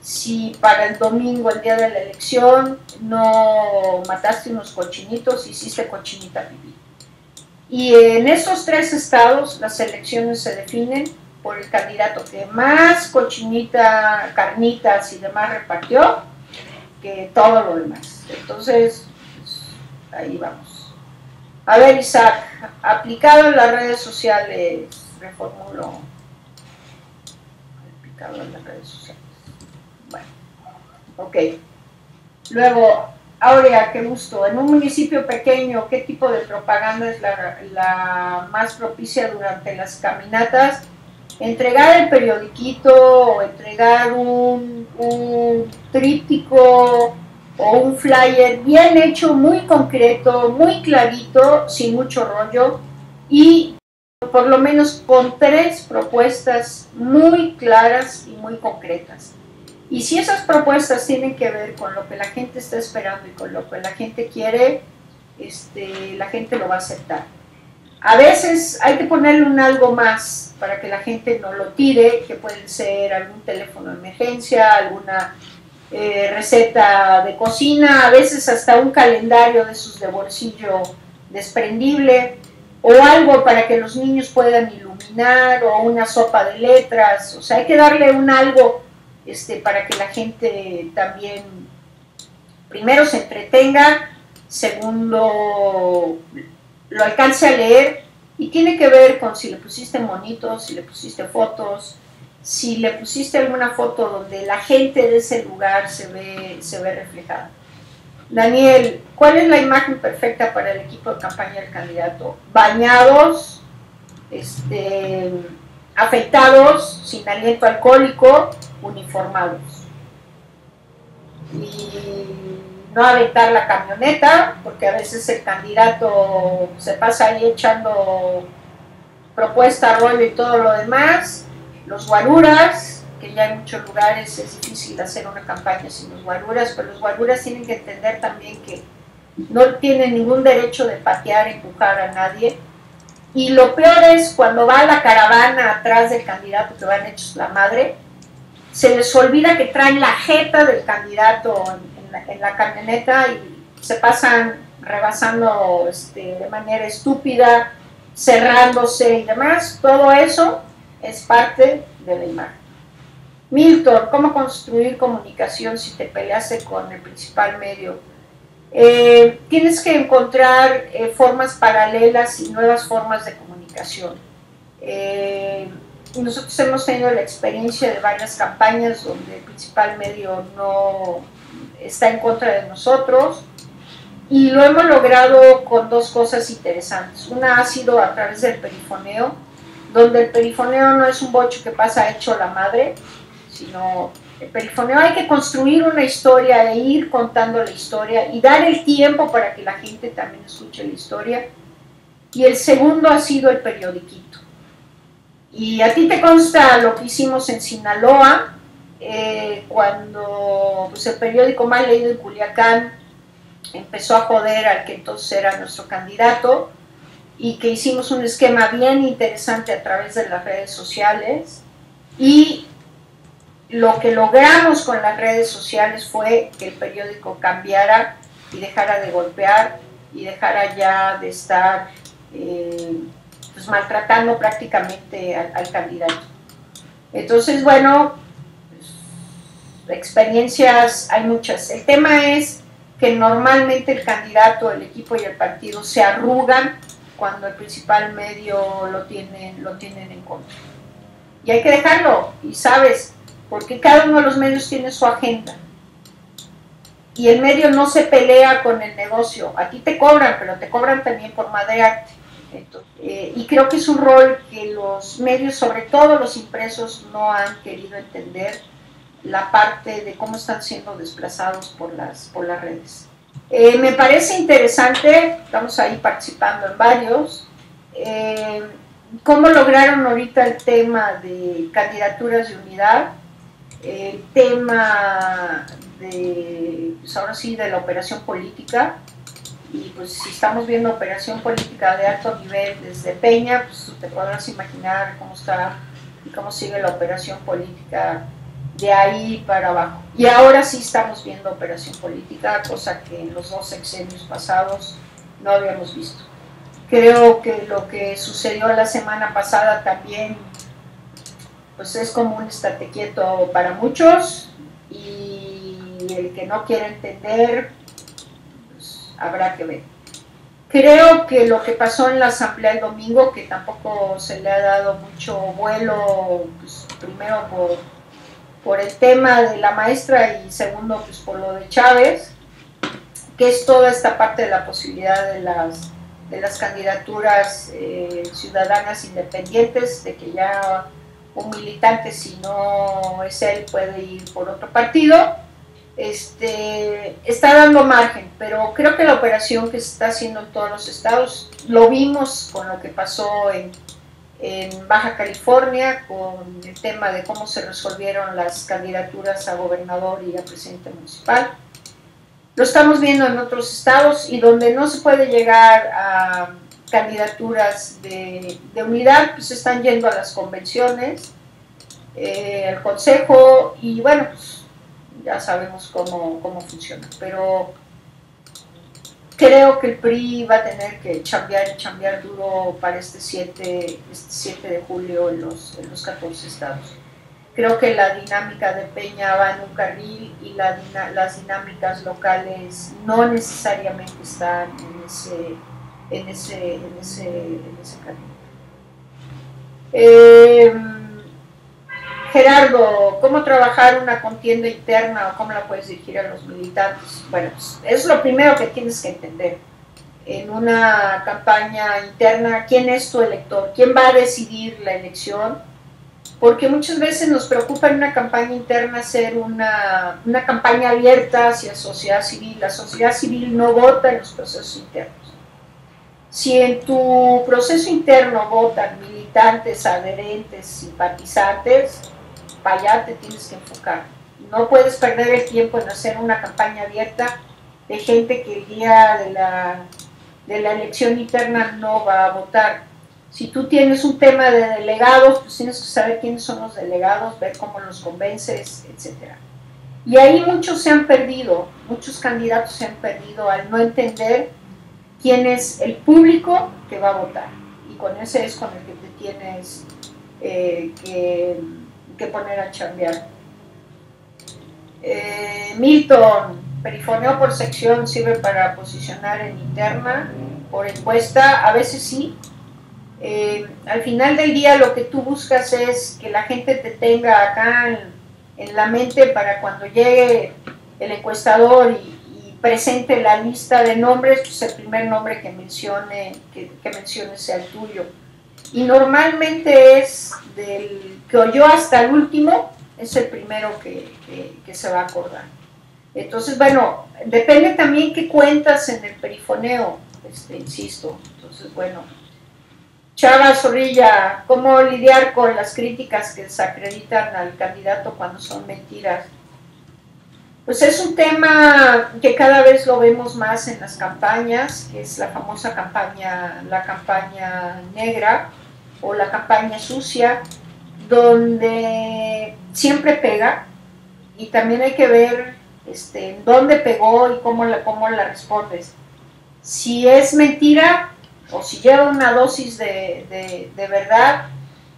si para el domingo, el día de la elección, no mataste unos cochinitos, hiciste cochinita pipí. Y en esos 3 estados las elecciones se definen por el candidato que más cochinita, carnitas y demás repartió que todo lo demás. Entonces, pues, ahí vamos. A ver, Isaac, aplicado en las redes sociales, reformulo. Aplicado en las redes sociales. Bueno, ok. Luego, Aurea, qué gusto. En un municipio pequeño, ¿qué tipo de propaganda es la más propicia durante las caminatas? Entregar el periodiquito o entregar un tríptico o un flyer bien hecho, muy concreto, muy clarito, sin mucho rollo, y por lo menos con 3 propuestas muy claras y muy concretas. Y si esas propuestas tienen que ver con lo que la gente está esperando y con lo que la gente quiere, la gente lo va a aceptar. A veces hay que ponerle un algo más para que la gente no lo tire, que puede ser algún teléfono de emergencia, alguna receta de cocina, a veces hasta un calendario de esos de bolsillo desprendible, o algo para que los niños puedan iluminar, o una sopa de letras. O sea, hay que darle un algo para que la gente también, primero, se entretenga, segundo, lo alcance a leer, y tiene que ver con si le pusiste monitos, si le pusiste fotos, si le pusiste alguna foto donde la gente de ese lugar se ve reflejada. Daniel, ¿cuál es la imagen perfecta para el equipo de campaña del candidato? Bañados, afeitados, sin aliento alcohólico, uniformados. Y no aventar la camioneta, porque a veces el candidato se pasa ahí echando propuesta, rollo y todo lo demás. Los guaruras, que ya en muchos lugares es difícil hacer una campaña sin los guaruras, pero los guaruras tienen que entender también que no tienen ningún derecho de patear, empujar a nadie. Y lo peor es cuando va la caravana atrás del candidato, que van hechos la madre, se les olvida que traen la jeta del candidato en la camioneta y se pasan rebasando de manera estúpida, cerrándose y demás. Todo eso es parte de la imagen. Milton, ¿cómo construir comunicación si te peleaste con el principal medio? Tienes que encontrar formas paralelas y nuevas formas de comunicación. Nosotros hemos tenido la experiencia de varias campañas donde el principal medio no está en contra de nosotros, y lo hemos logrado con 2 cosas interesantes. Una ha sido a través del perifoneo, donde el perifoneo no es un bocho que pasa hecho la madre, sino el perifoneo hay que construir una historia e ir contando la historia y dar el tiempo para que la gente también escuche la historia. Y el segundo ha sido el periodiquito. Y a ti te consta lo que hicimos en Sinaloa, cuando pues, el periódico más leído en Culiacán empezó a joder al que entonces era nuestro candidato, y que hicimos un esquema bien interesante a través de las redes sociales, y lo que logramos con las redes sociales fue que el periódico cambiara y dejara de golpear y dejara ya de estar pues maltratando prácticamente al candidato. Entonces, bueno, pues, experiencias hay muchas. El tema es que normalmente el candidato, el equipo y el partido se arrugan cuando el principal medio lo tienen en contra. Y hay que dejarlo, y sabes, porque cada uno de los medios tiene su agenda. Y el medio no se pelea con el negocio. A ti te cobran, pero te cobran también por madrearte. Y creo que es un rol que los medios, sobre todo los impresos, no han querido entender, la parte de cómo están siendo desplazados por las redes. Me parece interesante, estamos ahí participando en varios, cómo lograron ahorita el tema de candidaturas de unidad, el tema de, pues ahora sí, de la operación política. Y pues si estamos viendo operación política de alto nivel desde Peña, pues te podrás imaginar cómo está y cómo sigue la operación política de ahí para abajo. Y ahora sí estamos viendo operación política, cosa que en los 2 sexenios pasados no habíamos visto. Creo que lo que sucedió la semana pasada también pues es como un estate quieto para muchos, y el que no quiere entender, pues habrá que ver. Creo que lo que pasó en la asamblea el domingo, que tampoco se le ha dado mucho vuelo, pues primero por el tema de la maestra y segundo pues por lo de Chávez, que es toda esta parte de la posibilidad de las candidaturas ciudadanas independientes, de que ya un militante, si no es él, puede ir por otro partido. Está dando margen, pero creo que la operación que se está haciendo en todos los estados, lo vimos con lo que pasó en Baja California, con el tema de cómo se resolvieron las candidaturas a gobernador y a presidente municipal. Lo estamos viendo en otros estados, y donde no se puede llegar a candidaturas de unidad, pues están yendo a las convenciones, al consejo, y bueno, pues ya sabemos cómo funciona. Pero creo que el PRI va a tener que chambear duro para este 7 de julio en los 14 estados. Creo que la dinámica de Peña va en un carril, y las dinámicas locales no necesariamente están en ese carril. Gerardo, ¿cómo trabajar una contienda interna o cómo la puedes dirigir a los militantes? Bueno, pues es lo primero que tienes que entender. En una campaña interna, ¿quién es tu elector? ¿Quién va a decidir la elección? Porque muchas veces nos preocupa en una campaña interna hacer una campaña abierta hacia sociedad civil. La sociedad civil no vota en los procesos internos. Si en tu proceso interno votan militantes, adherentes, simpatizantes, para allá te tienes que enfocar. No puedes perder el tiempo en hacer una campaña abierta de gente que el día de la elección interna no va a votar. Si tú tienes un tema de delegados, pues tienes que saber quiénes son los delegados, ver cómo los convences, etc. Y ahí muchos se han perdido, muchos candidatos se han perdido al no entender quién es el público que va a votar. Y con ese es con el que te tienes que poner a chambear. Milton, perifoneo por sección sirve para posicionar en interna, por encuesta, a veces sí. Al final del día lo que tú buscas es que la gente te tenga acá en la mente para cuando llegue el encuestador y presente la lista de nombres, pues el primer nombre que mencione sea el tuyo. Y normalmente es del que oyó hasta el último, es el primero que se va a acordar. Entonces, bueno, depende también qué cuentas en el perifoneo, insisto. Entonces, bueno, Chava Zorrilla, ¿cómo lidiar con las críticas que desacreditan al candidato cuando son mentiras? Pues es un tema que cada vez lo vemos más en las campañas, que es la famosa campaña negra o la campaña sucia, donde siempre pega, y también hay que ver dónde pegó y cómo la respondes. Si es mentira o si lleva una dosis de verdad,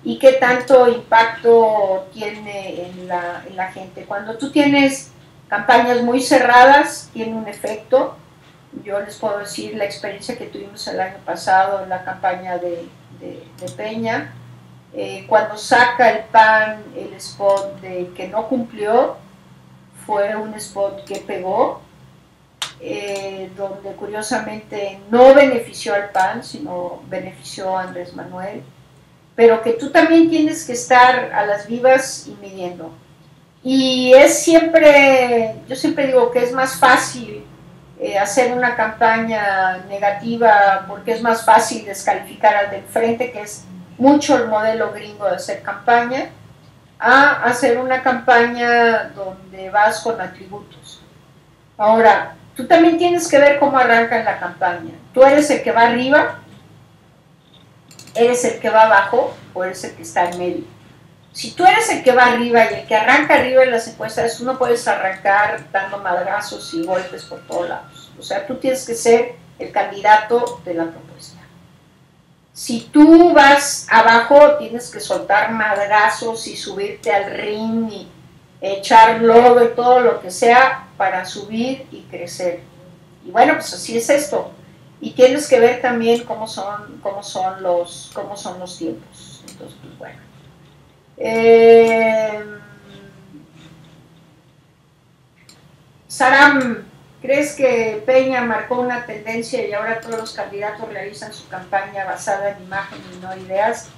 y qué tanto impacto tiene en la gente. Cuando tú tienes Campañas muy cerradas tienen un efecto. Yo les puedo decir la experiencia que tuvimos el año pasado en la campaña de Peña. Cuando saca el PAN el spot de que no cumplió, fue un spot que pegó, donde curiosamente no benefició al PAN, sino benefició a Andrés Manuel, pero que tú también tienes que estar a las vivas y midiendo. Y es siempre, yo siempre digo que es más fácil hacer una campaña negativa porque es más fácil descalificar al del frente, que es mucho el modelo gringo de hacer campaña, a hacer una campaña donde vas con atributos. Ahora, tú también tienes que ver cómo arranca en la campaña. ¿Tú eres el que va arriba? ¿Eres el que va abajo? ¿O eres el que está en medio? Si tú eres el que va arriba y el que arranca arriba en las encuestas, tú no puedes arrancar dando madrazos y golpes por todos lados. O sea, tú tienes que ser el candidato de la propuesta. Si tú vas abajo, tienes que soltar madrazos y subirte al ring y echar lodo y todo lo que sea para subir y crecer. Y bueno, pues así es esto. Y tienes que ver también cómo son los tiempos. Entonces, pues bueno. Saram, ¿crees que Peña marcó una tendencia y ahora todos los candidatos realizan su campaña basada en imagen y no ideas?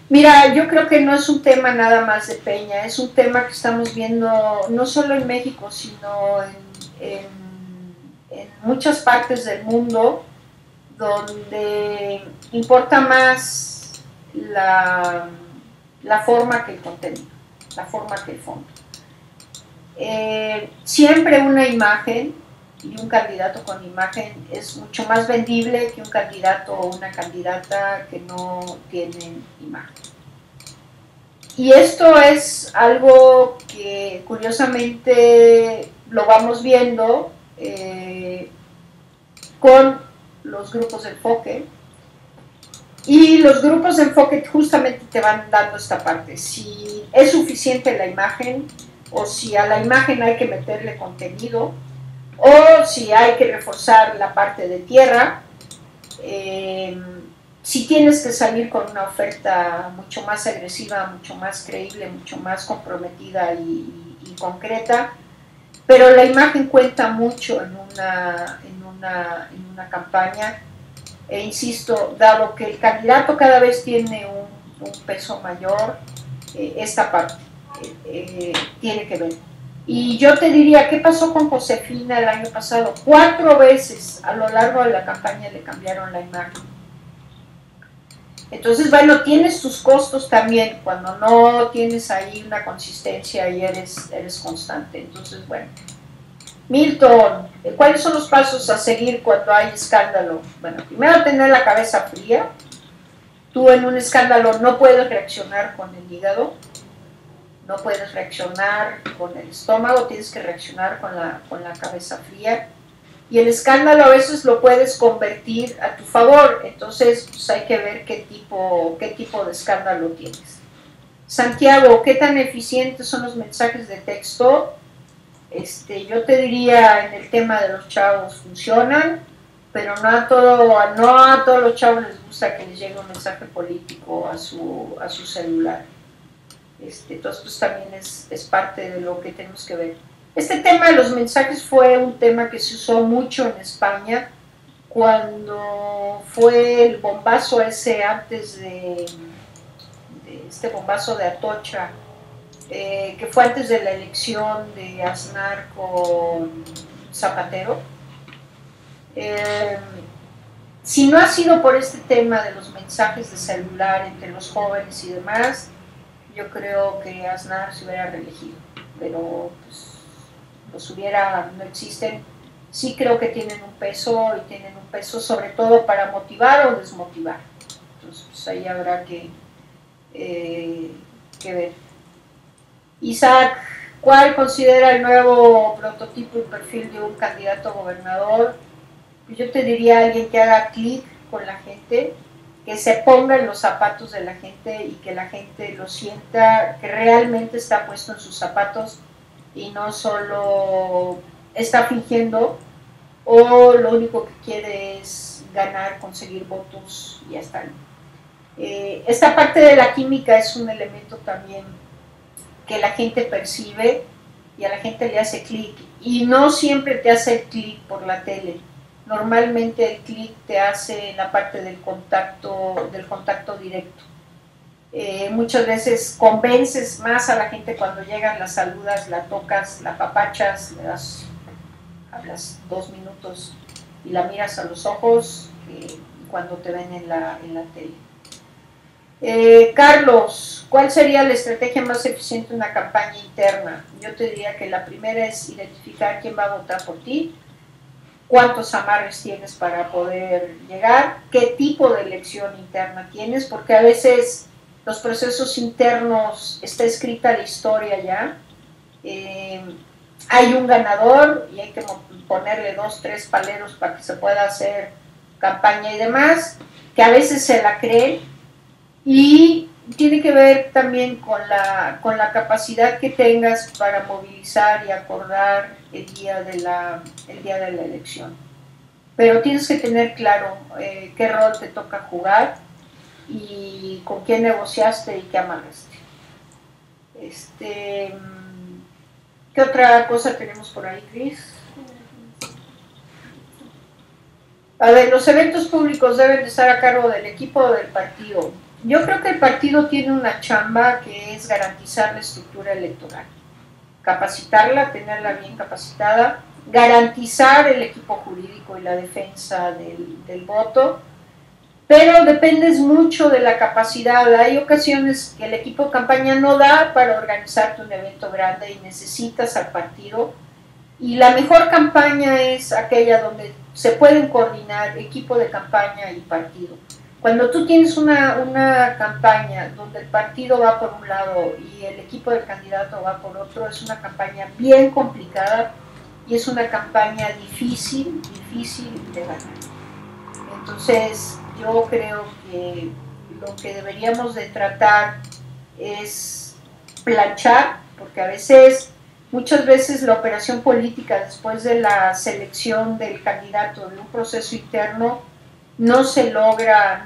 Mira, yo creo que no es un tema nada más de Peña, es un tema que estamos viendo no solo en México, sino en muchas partes del mundo, donde importa más la forma que el contenido, la forma que el fondo. Siempre una imagen y un candidato con imagen es mucho más vendible que un candidato o una candidata que no tienen imagen. Y esto es algo que curiosamente lo vamos viendo con los grupos de enfoque. Y los grupos de enfoque justamente te van dando esta parte. Si es suficiente la imagen, o si a la imagen hay que meterle contenido, o si hay que reforzar la parte de tierra, si tienes que salir con una oferta mucho más agresiva, mucho más creíble, mucho más comprometida y concreta, pero la imagen cuenta mucho en una campaña. E insisto, dado que el candidato cada vez tiene un peso mayor, esta parte tiene que ver. Y yo te diría, ¿qué pasó con Josefina el año pasado? 4 veces a lo largo de la campaña le cambiaron la imagen. Entonces, bueno, tienes tus costos también cuando no tienes ahí una consistencia y eres constante. Entonces, bueno. Milton, ¿cuáles son los pasos a seguir cuando hay escándalo? Bueno, primero tener la cabeza fría. Tú en un escándalo no puedes reaccionar con el hígado, no puedes reaccionar con el estómago, tienes que reaccionar con la cabeza fría. Y el escándalo a veces lo puedes convertir a tu favor, entonces pues hay que ver qué tipo de escándalo tienes. Santiago, ¿qué tan eficientes son los mensajes de texto? Yo te diría, en el tema de los chavos funcionan, pero no a todos los chavos les gusta que les llegue un mensaje político a su celular. Entonces pues también es parte de lo que tenemos que ver. Este tema de los mensajes fue un tema que se usó mucho en España cuando fue el bombazo ese antes de este bombazo de Atocha, que fue antes de la elección de Aznar con Zapatero. Si no ha sido por este tema de los mensajes de celular entre los jóvenes y demás, yo creo que Aznar se hubiera reelegido, pero pues, no existen. Sí creo que tienen un peso, y tienen un peso sobre todo para motivar o desmotivar. Entonces pues ahí habrá que ver. Isaac, ¿cuál considera el nuevo prototipo y perfil de un candidato a gobernador? Yo te diría alguien que haga clic con la gente, que se ponga en los zapatos de la gente y que la gente lo sienta, que realmente está puesto en sus zapatos, y no solo está fingiendo o lo único que quiere es ganar, conseguir votos y ya está. Esta parte de la química es un elemento también que la gente percibe y a la gente le hace clic, y no siempre te hace clic por la tele. Normalmente el clic te hace en la parte del contacto directo. Muchas veces convences más a la gente cuando llegan, la saludas, la tocas, la apapachas, le das, hablas 2 minutos y la miras a los ojos, cuando te ven en la tele. Carlos, ¿cuál sería la estrategia más eficiente en una campaña interna? Yo te diría que la primera es identificar quién va a votar por ti, cuántos amarres tienes para poder llegar, qué tipo de elección interna tienes, porque a veces los procesos internos, está escrita la historia ya, hay un ganador y hay que ponerle 2, 3 paleros para que se pueda hacer campaña y demás, que a veces se la creen, y tiene que ver también con la capacidad que tengas para movilizar y acordar el día de la elección. Pero tienes que tener claro qué rol te toca jugar y con quién negociaste y qué amarraste. ¿Qué otra cosa tenemos por ahí, Cris? A ver, los eventos públicos deben de estar a cargo del equipo o del partido. Yo creo que el partido tiene una chamba que es garantizar la estructura electoral, capacitarla, tenerla bien capacitada, garantizar el equipo jurídico y la defensa del voto, pero dependes mucho de la capacidad. Hay ocasiones que el equipo de campaña no da para organizarte un evento grande y necesitas al partido, y la mejor campaña es aquella donde se pueden coordinar equipo de campaña y partido. Cuando tú tienes una campaña donde el partido va por un lado y el equipo del candidato va por otro, es una campaña bien complicada y es una campaña difícil de ganar. Entonces, yo creo que lo que deberíamos de tratar es planchar, porque muchas veces la operación política después de la selección del candidato, de un proceso interno, no se logra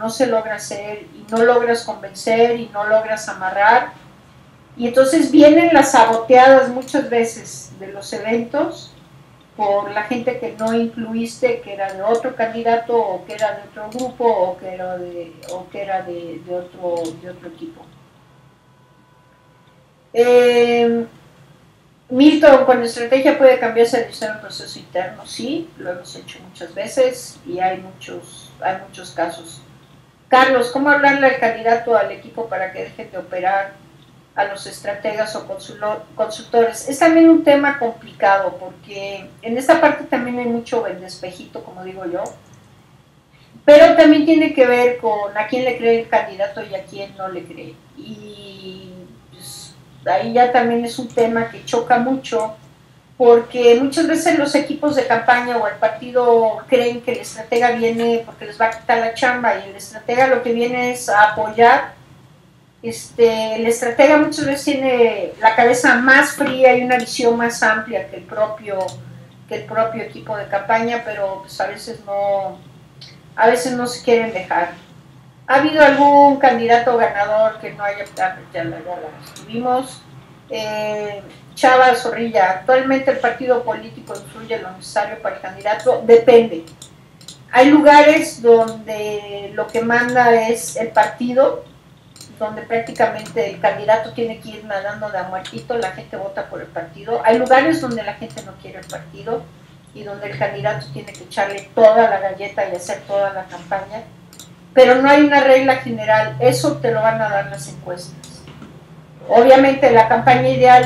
hacer, y no logras convencer y no logras amarrar, y entonces vienen las saboteadas muchas veces de los eventos por la gente que no incluiste, que era de otro candidato o que era de otro grupo o que era de otro equipo. Milton, con estrategia puede cambiarse el proceso interno. Sí, lo hemos hecho muchas veces y hay muchos casos. Carlos, ¿cómo hablarle al candidato, al equipo, para que dejen de operar a los estrategas o consultores? Es también un tema complicado, porque en esta parte también hay mucho vendespejito, como digo yo, pero también tiene que ver con a quién le cree el candidato y a quién no le cree, y pues, ahí ya también es un tema que choca mucho, porque muchas veces los equipos de campaña o el partido creen que el estratega viene porque les va a quitar la chamba, y el estratega lo que viene es a apoyar. El estratega muchas veces tiene la cabeza más fría y una visión más amplia que el propio equipo de campaña, pero pues a veces no se quieren dejar. ¿Ha habido algún candidato ganador que no haya? Ya la tuvimos. Chava Zorrilla, actualmente el partido político influye lo necesario para el candidato. Depende. Hay lugares donde lo que manda es el partido, donde prácticamente el candidato tiene que ir nadando de a muertito, la gente vota por el partido. Hay lugares donde la gente no quiere el partido y donde el candidato tiene que echarle toda la galleta y hacer toda la campaña, pero no hay una regla general. Eso te lo van a dar las encuestas. Obviamente la campaña ideal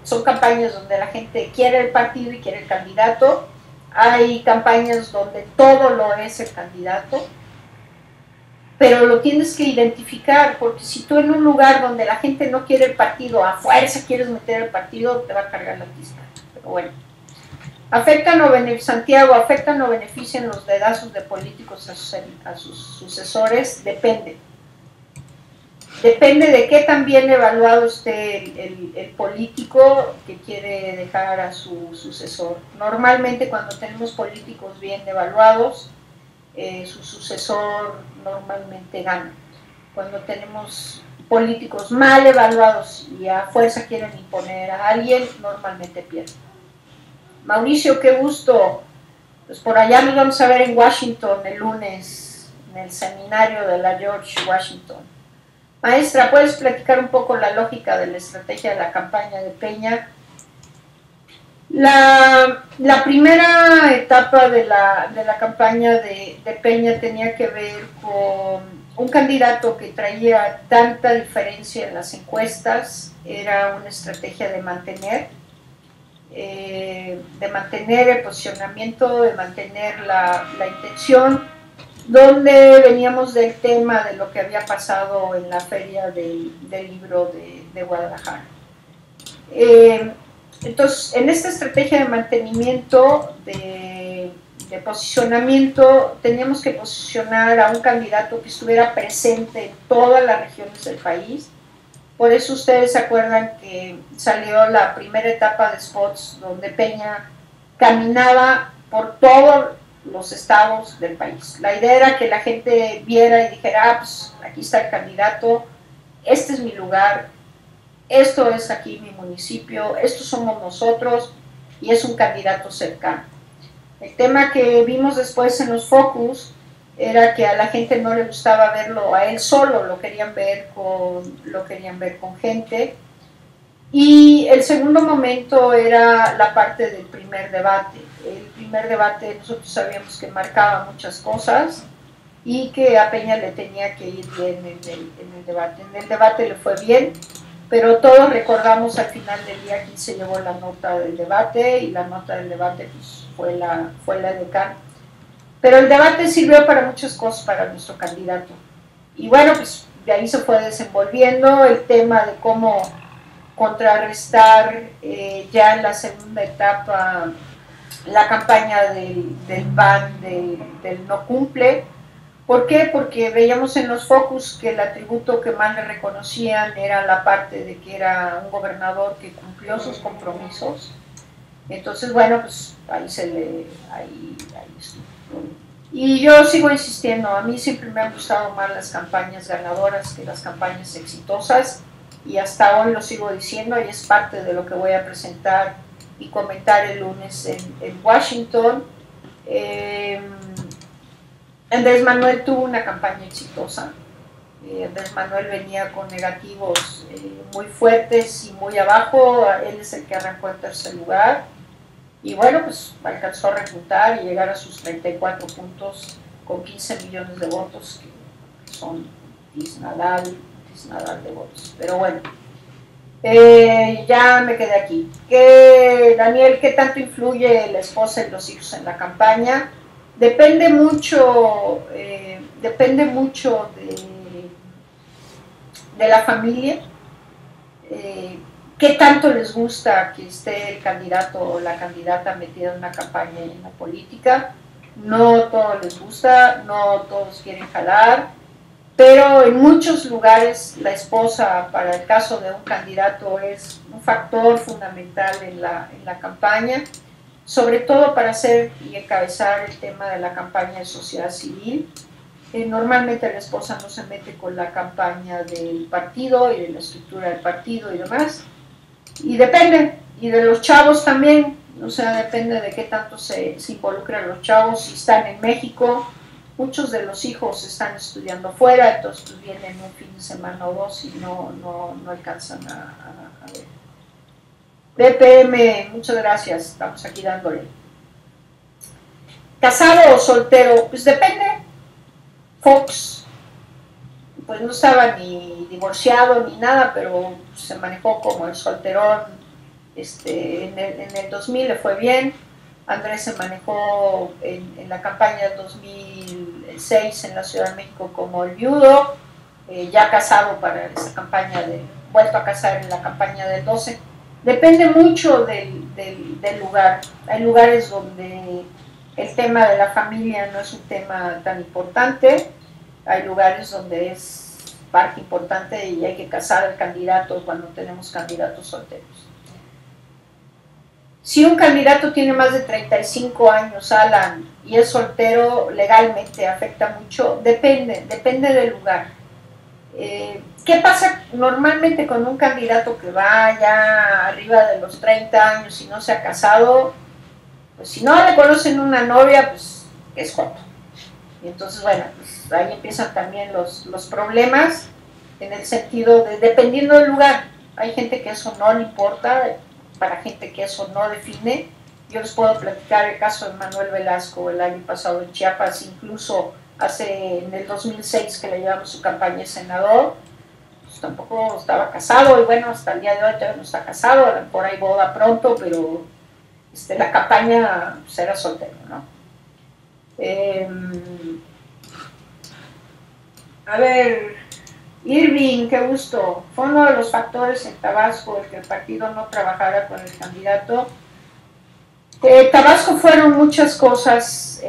son campañas donde la gente quiere el partido y quiere el candidato. Hay campañas donde todo lo es el candidato, pero lo tienes que identificar, porque si tú en un lugar donde la gente no quiere el partido, a fuerza quieres meter el partido, te va a cargar la pista. Pero bueno, Santiago, ¿afectan o benefician los dedazos de políticos a sus sucesores? Depende. Depende de qué tan bien evaluado esté el político que quiere dejar a su sucesor. Normalmente cuando tenemos políticos bien evaluados, su sucesor normalmente gana. Cuando tenemos políticos mal evaluados y a fuerza quieren imponer a alguien, normalmente pierden. Mauricio, qué gusto. Pues por allá nos vamos a ver en Washington el lunes, en el seminario de la George Washington. Maestra, ¿puedes platicar un poco la lógica de la estrategia de la campaña de Peña? La primera etapa de la campaña de Peña tenía que ver con un candidato que traía tanta diferencia en las encuestas. Era una estrategia de mantener el posicionamiento, de mantener la intención, donde veníamos del tema de lo que había pasado en la feria del libro de Guadalajara. Entonces, en esta estrategia de mantenimiento, de posicionamiento, teníamos que posicionar a un candidato que estuviera presente en todas las regiones del país. Por eso ustedes se acuerdan que salió la primera etapa de spots donde Peña caminaba por todos los estados del país. La idea era que la gente viera y dijera, pues aquí está el candidato, este es mi lugar, esto es aquí mi municipio, estos somos nosotros, y es un candidato cercano. El tema que vimos después en los focus era que a la gente no le gustaba verlo a él solo, lo querían ver con gente. Y el segundo momento era la parte del primer debate. El primer debate nosotros sabíamos que marcaba muchas cosas y que a Peña le tenía que ir bien en el debate. En el debate le fue bien, pero todos recordamos al final del día quién se llevó la nota del debate, y la nota del debate pues, fue la de Can. Pero el debate sirvió para muchas cosas para nuestro candidato. Y bueno, pues de ahí se fue desenvolviendo el tema de cómo contrarrestar ya en la segunda etapa la campaña del ban del no cumple. ¿Por qué? Porque veíamos en los focus que el atributo que más le reconocían era la parte de que era un gobernador que cumplió sus compromisos. Entonces, bueno, pues ahí estuvo. Y yo sigo insistiendo, a mí siempre me han gustado más las campañas ganadoras que las campañas exitosas, y hasta hoy lo sigo diciendo, y es parte de lo que voy a presentar y comentar el lunes en Washington. Andrés Manuel tuvo una campaña exitosa. Andrés Manuel venía con negativos muy fuertes y muy abajo. Él es el que arrancó en tercer lugar, y bueno, pues alcanzó a reclutar y llegar a sus 34 puntos con 15 millones de votos, que son tiznadal de votos. Pero bueno, ya me quedé aquí. Daniel, ¿qué tanto influye la esposa y los hijos en la campaña? Depende mucho de la familia. ¿Qué tanto les gusta que esté el candidato o la candidata metida en una campaña y en la política? No todos les gusta, no todos quieren jalar, pero en muchos lugares la esposa, para el caso de un candidato, es un factor fundamental en la campaña, sobre todo para hacer y encabezar el tema de la campaña de sociedad civil. Normalmente la esposa no se mete con la campaña del partido y de la estructura del partido y demás. Y depende, y de los chavos también, o sea, depende de qué tanto se involucran los chavos. Si están en México, muchos de los hijos están estudiando fuera, entonces pues vienen un fin de semana o dos y no alcanzan a ver. BPM, muchas gracias, estamos aquí dándole. ¿Casado o soltero? Pues depende. Fox, pues no estaba ni divorciado ni nada, pero se manejó como el solterón. En el 2000 le fue bien. Andrés se manejó en la campaña del 2006 en la Ciudad de México como el viudo, ya casado para esa campaña, vuelto a casar en la campaña del 12. Depende mucho del lugar. Hay lugares donde el tema de la familia no es un tema tan importante. Hay lugares donde es parte importante y hay que casar al candidato cuando tenemos candidatos solteros. Si un candidato tiene más de 35 años, Alan, y es soltero, legalmente afecta mucho, depende del lugar. ¿Qué pasa normalmente con un candidato que va ya arriba de los 30 años y no se ha casado? Pues si no le conocen una novia, pues es joto. Y entonces, bueno, pues ahí empiezan también los problemas, en el sentido de, dependiendo del lugar, hay gente que eso no le importa, para gente que eso no define. Yo les puedo platicar el caso de Manuel Velasco el año pasado en Chiapas, incluso en el 2006 que le llevamos su campaña de senador, pues tampoco estaba casado, y bueno, hasta el día de hoy todavía no está casado, a lo mejor hay boda pronto, pero la campaña pues, era soltero, ¿no? A ver, Irving, qué gusto. Fue uno de los factores en Tabasco el que el partido no trabajara con el candidato. Tabasco fueron muchas cosas.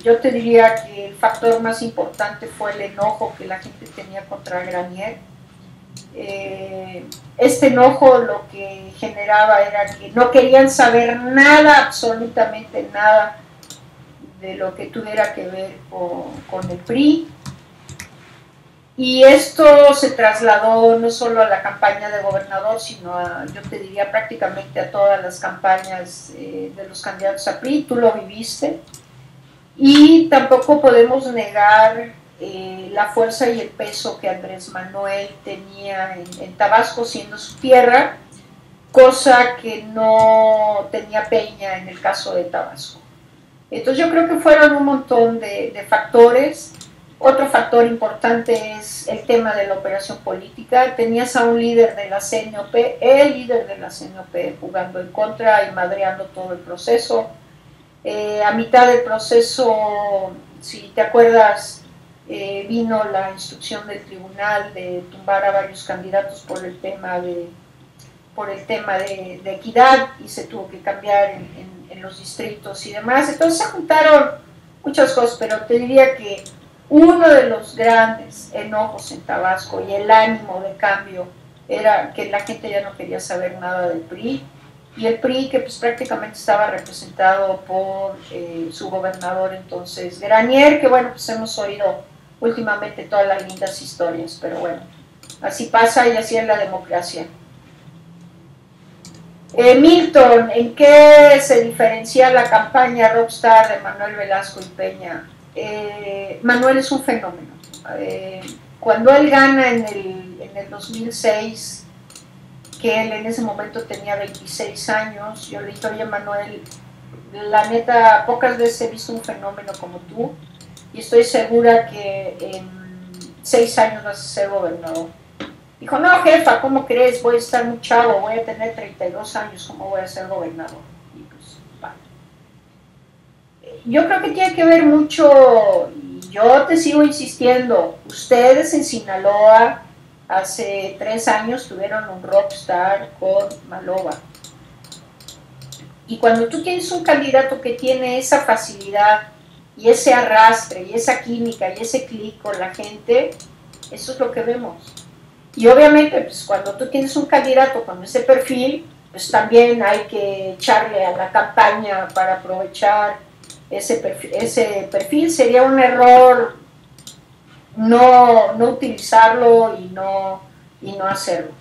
Yo te diría que el factor más importante fue el enojo que la gente tenía contra Granier. Este enojo lo que generaba era que no querían saber nada, absolutamente nada, de lo que tuviera que ver con el PRI. Y esto se trasladó no solo a la campaña de gobernador, sino yo te diría prácticamente a todas las campañas de los candidatos a PRI. Tú lo viviste. Y tampoco podemos negar la fuerza y el peso que Andrés Manuel tenía en Tabasco, siendo su tierra, cosa que no tenía Peña en el caso de Tabasco. Entonces yo creo que fueron un montón de factores. Otro factor importante es el tema de la operación política. Tenías a un líder de la CNOP, el líder de la CNOP, jugando en contra y madreando todo el proceso. A mitad del proceso, si te acuerdas, vino la instrucción del tribunal de tumbar a varios candidatos por el tema de equidad, y se tuvo que cambiar en los distritos y demás. Entonces se juntaron muchas cosas, pero te diría que uno de los grandes enojos en Tabasco y el ánimo de cambio era que la gente ya no quería saber nada del PRI, y el PRI que pues prácticamente estaba representado por su gobernador entonces Granier, que bueno, pues hemos oído últimamente todas las lindas historias, pero bueno, así pasa y así es la democracia. Milton, ¿en qué se diferencia la campaña Rockstar de Manuel Velasco y Peña? Manuel es un fenómeno. Cuando él gana en el 2006, que él en ese momento tenía 26 años, yo le dije, oye Manuel, la neta, pocas veces he visto un fenómeno como tú, y estoy segura que en 6 años vas a ser gobernador. Dijo, no jefa, ¿cómo crees? Voy a estar muy chavo, voy a tener 32 años, ¿cómo voy a ser gobernador? Y pues, vale. Yo creo que tiene que ver mucho, y yo te sigo insistiendo, ustedes en Sinaloa hace 3 años tuvieron un rockstar con Maloba. Y cuando tú tienes un candidato que tiene esa facilidad y ese arrastre y esa química y ese clic con la gente, eso es lo que vemos. Y obviamente, pues cuando tú tienes un candidato con ese perfil, pues también hay que echarle a la campaña para aprovechar ese perfil. Sería un error no utilizarlo y no hacerlo.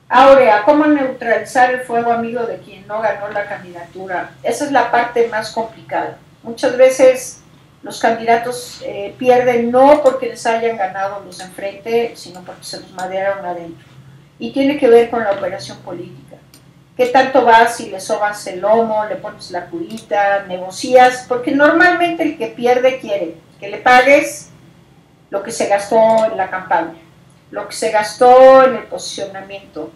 Ahora, ¿cómo neutralizar el fuego amigo de quien no ganó la candidatura? Esa es la parte más complicada. Muchas veces los candidatos pierden no porque les hayan ganado los de enfrente, sino porque se los madrearon adentro. Y tiene que ver con la operación política. ¿Qué tanto vas si le sobas el lomo, le pones la curita, negocias? Porque normalmente el que pierde quiere que le pagues lo que se gastó en la campaña, lo que se gastó en el posicionamiento.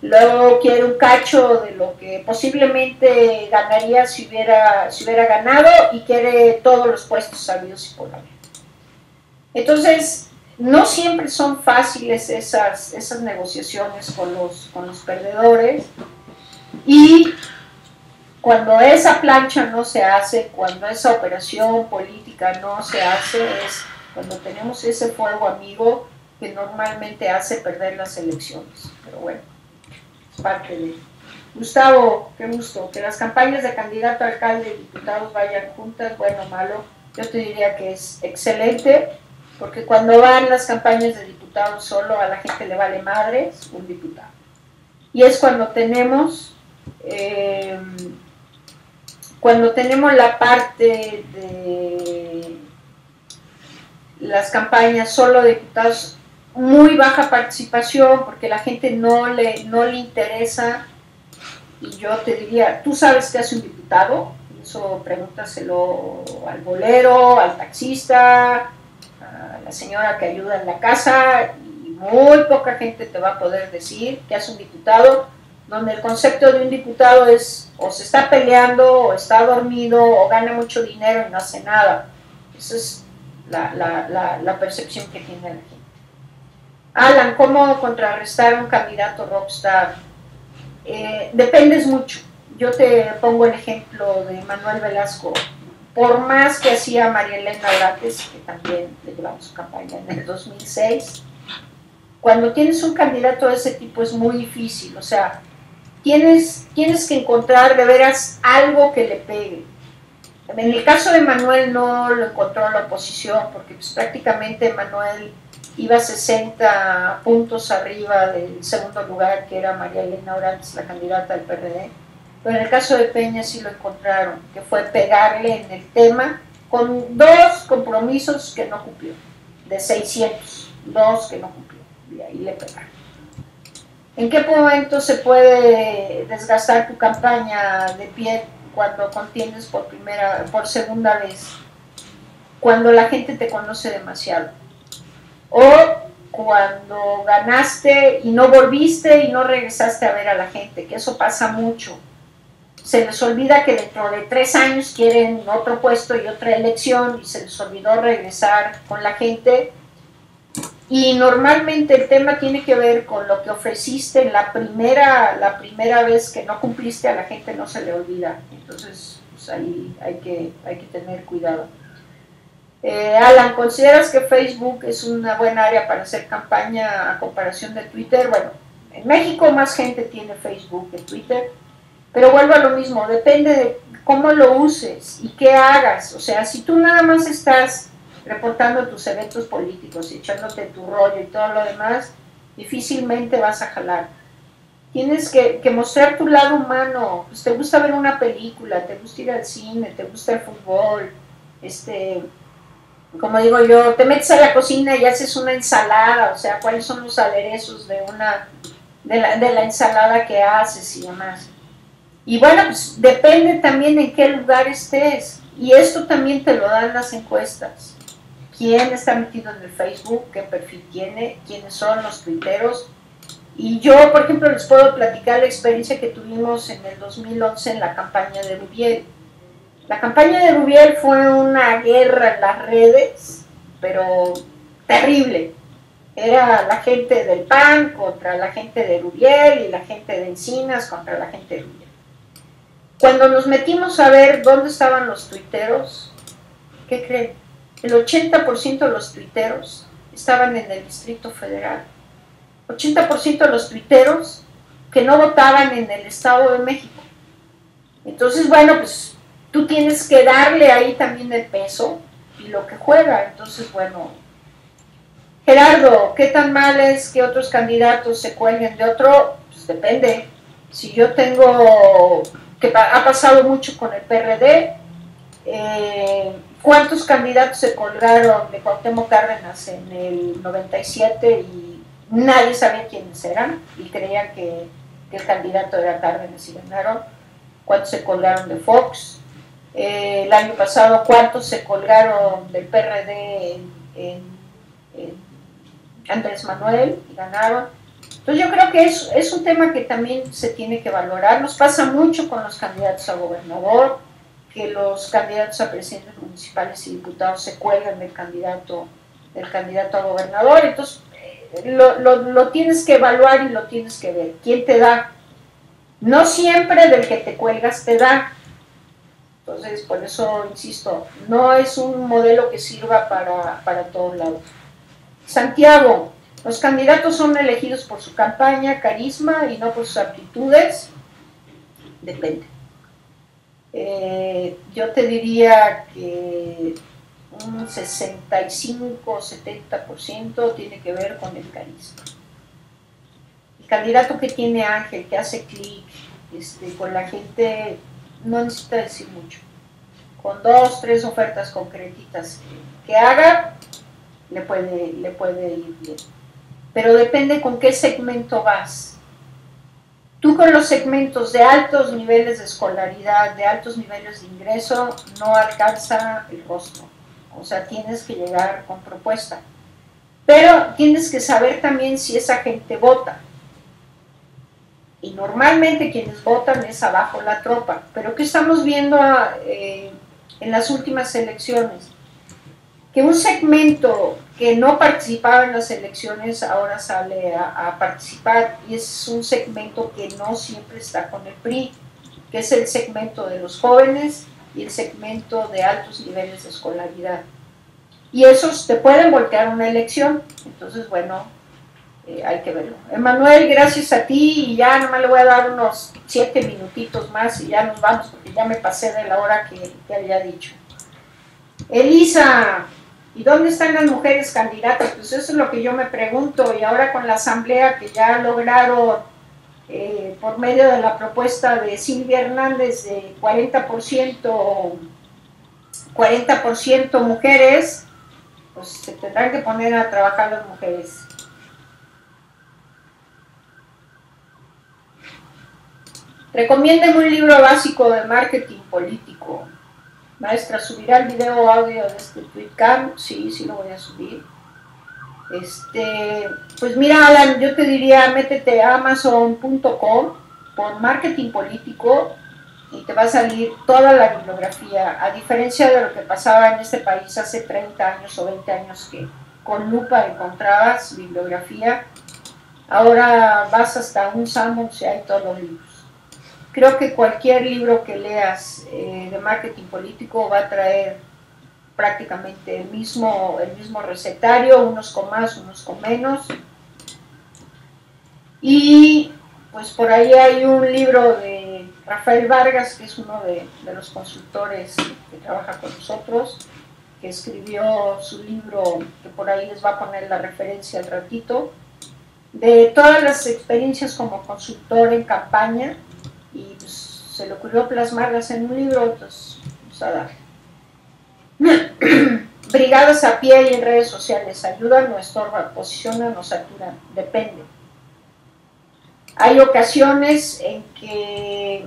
Luego quiere un cacho de lo que posiblemente ganaría si hubiera ganado, y quiere todos los puestos sabidos y por haber. Entonces, no siempre son fáciles esas negociaciones con los perdedores, y cuando esa plancha no se hace, cuando esa operación política no se hace, es cuando tenemos ese fuego amigo, que normalmente hace perder las elecciones. Pero bueno, es parte de... Gustavo, qué gusto, que las campañas de candidato a alcalde y diputados vayan juntas, bueno o malo, yo te diría que es excelente, porque cuando van las campañas de diputados solo, a la gente le vale madres un diputado. Y es cuando tenemos la parte de las campañas solo de diputados, muy baja participación, porque la gente no le interesa. Y yo te diría, ¿tú sabes qué hace un diputado? Eso pregúntaselo al bolero, al taxista, a la señora que ayuda en la casa, y muy poca gente te va a poder decir qué hace un diputado, donde el concepto de un diputado es o se está peleando, o está dormido, o gana mucho dinero y no hace nada. Esa es la percepción que tiene la gente. Alan, ¿cómo contrarrestar un candidato rockstar? Dependes mucho. Yo te pongo el ejemplo de Manuel Velasco. Por más que hacía María Elena Orates, que también le llevamos su campaña en el 2006, cuando tienes un candidato de ese tipo es muy difícil. O sea, tienes que encontrar de veras algo que le pegue. En el caso de Manuel no lo encontró la oposición, porque pues, prácticamente Manuel iba 60 puntos arriba del segundo lugar, que era María Elena Orantes, la candidata del PRD. Pero en el caso de Peña sí lo encontraron, que fue pegarle en el tema con 2 compromisos que no cumplió, de 600, 2 que no cumplió, y ahí le pegaron. ¿En qué momento se puede desgastar tu campaña de pie cuando contiendes por segunda vez? Cuando la gente te conoce demasiado. O cuando ganaste y no volviste y no regresaste a ver a la gente, que eso pasa mucho. Se les olvida que dentro de 3 años quieren otro puesto y otra elección, y se les olvidó regresar con la gente. Y normalmente el tema tiene que ver con lo que ofreciste en la primera vez que no cumpliste, a la gente no se le olvida. Entonces, pues ahí hay que tener cuidado. Alan, ¿consideras que Facebook es una buena área para hacer campaña a comparación de Twitter? Bueno, en México más gente tiene Facebook que Twitter, pero vuelvo a lo mismo, depende de cómo lo uses y qué hagas. O sea, si tú nada más estás reportando tus eventos políticos y echándote tu rollo y todo lo demás, difícilmente vas a jalar. Tienes que mostrar tu lado humano. Pues te gusta ver una película, te gusta ir al cine, te gusta el fútbol, como digo yo, te metes a la cocina y haces una ensalada, o sea, cuáles son los aderezos de la ensalada que haces y demás. Y bueno, pues depende también en qué lugar estés, y esto también te lo dan las encuestas. ¿Quién está metido en el Facebook? ¿Qué perfil tiene? ¿Quiénes son los tuiteros? Y yo, por ejemplo, les puedo platicar la experiencia que tuvimos en el 2011 en la campaña de Rubiel. La campaña de Rubiel fue una guerra en las redes, pero terrible. Era la gente del PAN contra la gente de Rubiel y la gente de Encinas contra la gente de Rubiel. Cuando nos metimos a ver dónde estaban los tuiteros, ¿qué creen? El 80% de los tuiteros estaban en el Distrito Federal. 80% de los tuiteros que no votaban en el Estado de México. Entonces, bueno, pues tú tienes que darle ahí también el peso y lo que juega. Entonces, bueno, Gerardo, ¿qué tan mal es que otros candidatos se cuelguen de otro? Pues depende. Si yo tengo, que ha pasado mucho con el PRD, ¿cuántos candidatos se colgaron de Cuauhtémoc Cárdenas en el 97 y nadie sabía quiénes eran y creían que el candidato era Cárdenas y ganaron? ¿Cuántos se colgaron de Fox? El año pasado, ¿cuántos se colgaron del PRD en Andrés Manuel y ganaron? Entonces yo creo que es un tema que también se tiene que valorar. Nos pasa mucho con los candidatos a gobernador, que los candidatos a presidentes municipales y diputados se cuelgan del candidato a gobernador. Entonces lo tienes que evaluar y lo tienes que ver. ¿Quién te da? No siempre del que te cuelgas te da. Entonces, por eso, insisto, no es un modelo que sirva para todos lados. Santiago, Los candidatos son elegidos por su campaña, carisma y no por sus aptitudes. Depende. Yo te diría que un 65-70% tiene que ver con el carisma. El candidato que tiene ángel, que hace clic con la gente, no necesita decir mucho. Con 2, 3 ofertas concretitas que haga, le puede ir bien. Pero depende con qué segmento vas. Tú con los segmentos de altos niveles de escolaridad, de altos niveles de ingreso, no alcanza el rostro. O sea, tienes que llegar con propuesta. Pero tienes que saber también si esa gente vota. Y normalmente quienes votan es abajo la tropa. Pero ¿qué estamos viendo en las últimas elecciones? Que un segmento que no participaba en las elecciones ahora sale a participar, y es un segmento que no siempre está con el PRI, que es el segmento de los jóvenes y el segmento de altos niveles de escolaridad. Y esos te pueden voltear una elección. Entonces, bueno, hay que verlo. Emanuel, gracias a ti, y ya nomás le voy a dar unos 7 minutitos más y ya nos vamos, porque ya me pasé de la hora que había dicho. Elisa, ¿y dónde están las mujeres candidatas? Pues eso es lo que yo me pregunto, y ahora con la asamblea que ya lograron por medio de la propuesta de Silvia Hernández de 40% mujeres, pues se tendrán que poner a trabajar las mujeres. Recomiéndeme un libro básico de marketing político. Maestra, ¿subirá el video o audio de este tweetcam? Sí, sí lo voy a subir. Pues mira, Alan, yo te diría, métete a amazon.com, pon marketing político y te va a salir toda la bibliografía, a diferencia de lo que pasaba en este país hace 30 años o 20 años, que con lupa encontrabas bibliografía. Ahora vas hasta un Sandbox y hay todos los libros. Creo que cualquier libro que leas de marketing político va a traer prácticamente el mismo recetario, unos con más, unos con menos. Y pues por ahí hay un libro de Rafael Vargas, que es uno de los consultores que trabaja con nosotros, que escribió su libro, que por ahí les va a poner la referencia al ratito, de todas las experiencias como consultor en campaña, y pues, se le ocurrió plasmarlas en un libro, entonces vamos a dar. Brigadas a pie y en redes sociales, ¿ayudan o estorban? ¿Posicionan o saturan? Depende. Hay ocasiones en que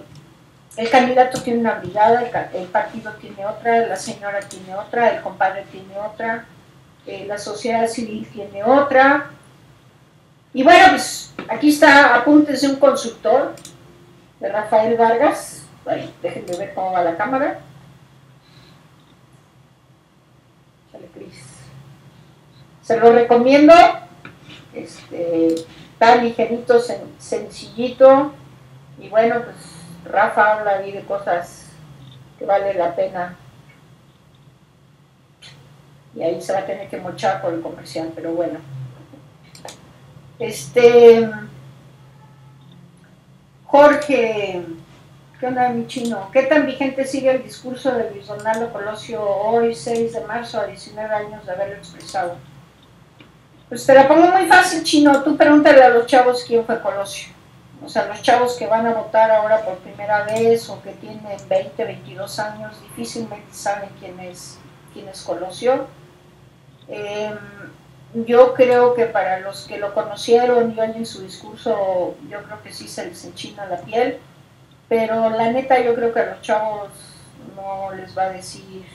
el candidato tiene una brigada, el partido tiene otra, la señora tiene otra, el compadre tiene otra, la sociedad civil tiene otra. Y bueno, pues aquí está, Apuntes de un consultor, de Rafael Vargas. Ahí, déjenme ver cómo va la cámara. Chale, Cris. Se lo recomiendo. Está ligerito, sencillito. Y bueno, pues Rafa habla ahí de cosas que vale la pena. Y ahí se va a tener que mochar por el comercial, pero bueno. Jorge, ¿qué onda, mi chino? ¿Qué tan vigente sigue el discurso de Luis Donaldo Colosio hoy, 6 de marzo, a 19 años de haberlo expresado? Pues te la pongo muy fácil, chino. Tú pregúntale a los chavos quién fue Colosio. O sea, los chavos que van a votar ahora por primera vez o que tienen 20, 22 años, difícilmente saben quién es Colosio. Yo creo que para los que lo conocieron y oyen su discurso, yo creo que sí se les enchina la piel, pero la neta yo creo que a los chavos no les va a decir,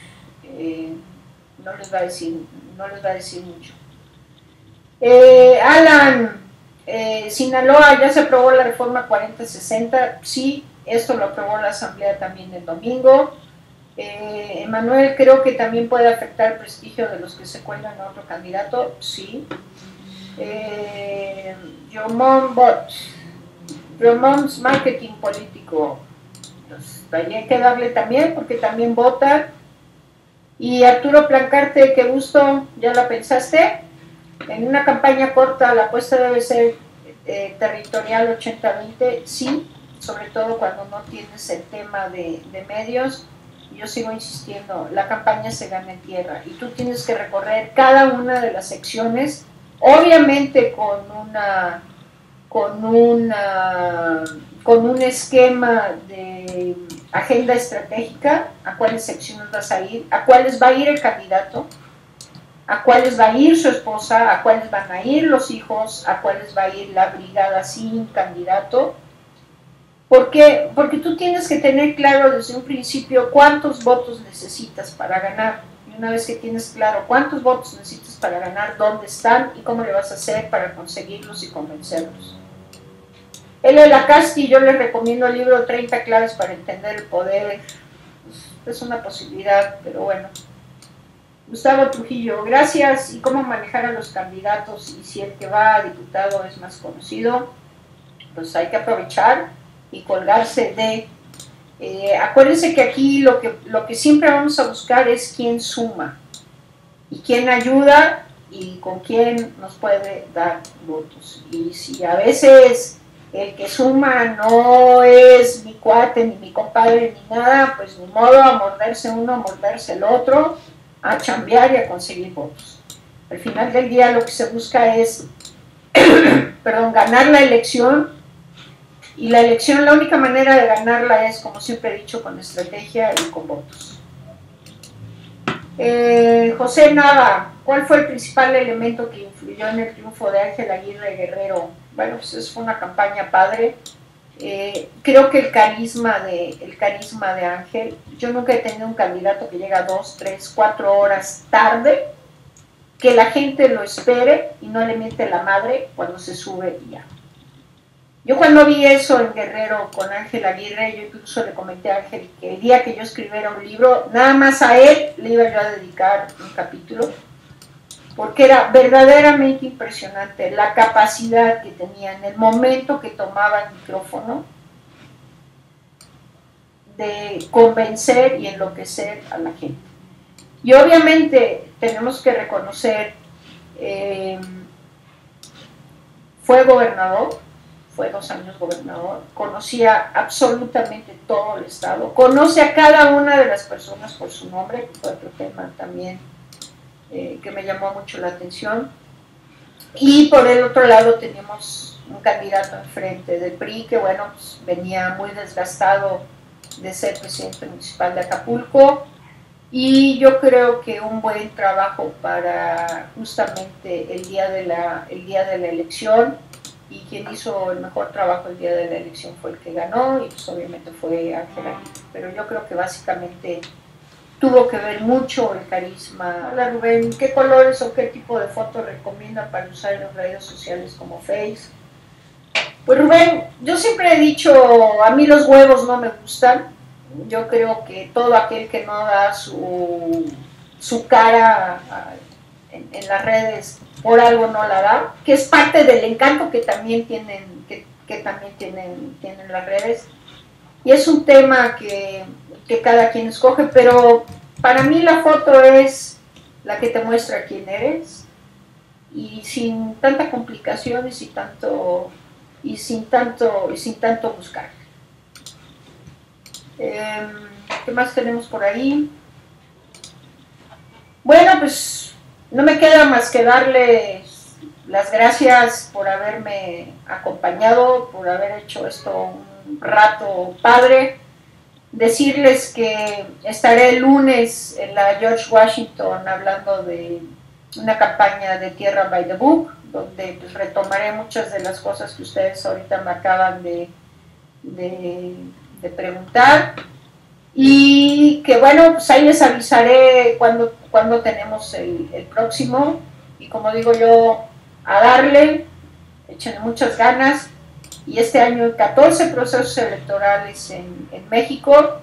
no les va a decir mucho. Alan, Sinaloa, ya se aprobó la reforma 4060, sí, esto lo aprobó la asamblea también el domingo. Emanuel, creo que también puede afectar el prestigio de los que se cuelgan a otro candidato, sí. Romans Marketing Político, pues, hay que darle también porque también votan. Y Arturo Plancarte, qué gusto, ¿ya la pensaste? En una campaña corta la apuesta debe ser territorial 80-20, sí, sobre todo cuando no tienes el tema de medios. Yo sigo insistiendo, la campaña se gana en tierra y tú tienes que recorrer cada una de las secciones, obviamente con un esquema de agenda estratégica, a cuáles secciones vas a ir, a cuáles va a ir el candidato, a cuáles va a ir su esposa, a cuáles van a ir los hijos, a cuáles va a ir la brigada sin candidato. ¿Por qué? Porque tú tienes que tener claro desde un principio cuántos votos necesitas para ganar. Y una vez que tienes claro cuántos votos necesitas para ganar, dónde están y cómo le vas a hacer para conseguirlos y convencerlos. L. Lacasti, yo les recomiendo el libro 30 claves para entender el poder. Es una posibilidad, pero bueno. Gustavo Trujillo, gracias. ¿Y cómo manejar a los candidatos? Y si el que va a diputado es más conocido, pues hay que aprovechar y colgarse de... acuérdense que aquí lo que siempre vamos a buscar es quién suma y quién ayuda y con quién nos puede dar votos. Y si a veces el que suma no es mi cuate, ni mi compadre, ni nada, pues ni modo, a morderse uno, a morderse el otro, a chambear y a conseguir votos. Al final del día lo que se busca es ganar la elección, y la elección, la única manera de ganarla es, como siempre he dicho, con estrategia y con votos. José Nava, ¿cuál fue el principal elemento que influyó en el triunfo de Ángel Aguirre Guerrero? Bueno, pues eso fue una campaña padre. Creo que el carisma de Ángel, yo nunca he tenido un candidato que llega 2, 3, 4 horas tarde, que la gente lo espere y no le miente la madre cuando se sube y ya. Yo cuando vi eso en Guerrero con Ángel Aguirre, yo incluso le comenté a Ángel que el día que yo escribiera un libro, nada más a él le iba yo a dedicar un capítulo, porque era verdaderamente impresionante la capacidad que tenía en el momento que tomaba el micrófono de convencer y enloquecer a la gente. Y obviamente tenemos que reconocer, fue gobernador, fue 2 años gobernador, conocía absolutamente todo el estado, conoce a cada una de las personas por su nombre, que fue otro tema también que me llamó mucho la atención. Y por el otro lado teníamos un candidato enfrente del PRI que, bueno, pues venía muy desgastado de ser presidente municipal de Acapulco, y yo creo que un buen trabajo para justamente el día de la elección, y quien hizo el mejor trabajo el día de la elección fue el que ganó, y pues obviamente fue Ángel Aguirre, pero yo creo que básicamente tuvo que ver mucho el carisma. Hola Rubén, ¿qué colores o qué tipo de foto recomienda para usar en las redes sociales como Face? Pues Rubén, yo siempre he dicho, a mí los huevos no me gustan. Yo creo que todo aquel que no da su cara en las redes, por algo no la da, que es parte del encanto que también tienen, tienen las redes. Y es un tema que cada quien escoge, pero para mí la foto es la que te muestra quién eres, y sin tanta complicación y sin tanto buscar. ¿Qué más tenemos por ahí? Bueno, pues no me queda más que darles las gracias por haberme acompañado, por haber hecho esto un rato padre. Decirles que estaré el lunes en la George Washington hablando de una campaña de Tierra by the Book, donde pues retomaré muchas de las cosas que ustedes ahorita me acaban de preguntar, y que bueno, pues ahí les avisaré cuando tenemos el próximo, y como digo yo, a darle, échenle muchas ganas. Y este año hay 14 procesos electorales en México,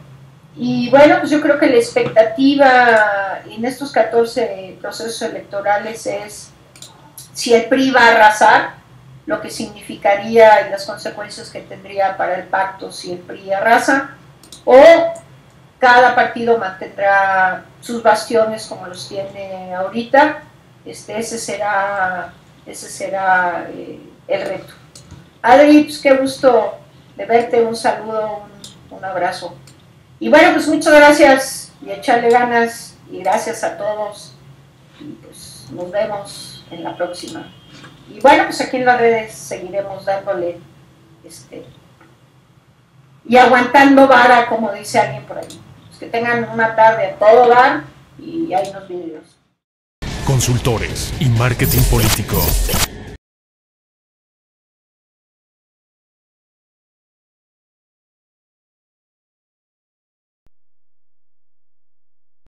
y bueno, pues yo creo que la expectativa en estos 14 procesos electorales es si el PRI va a arrasar, lo que significaría y las consecuencias que tendría para el pacto si el PRI arrasa, o cada partido mantendrá sus bastiones como los tiene ahorita. ese será el reto. Adri, pues qué gusto de verte, un saludo, un abrazo. Y bueno, pues muchas gracias y echarle ganas y gracias a todos. Y pues nos vemos en la próxima. Y bueno, pues aquí en las redes seguiremos dándole y aguantando vara, como dice alguien por ahí. Pues que tengan una tarde a todo dar y hay unos videos. Consultores y marketing político.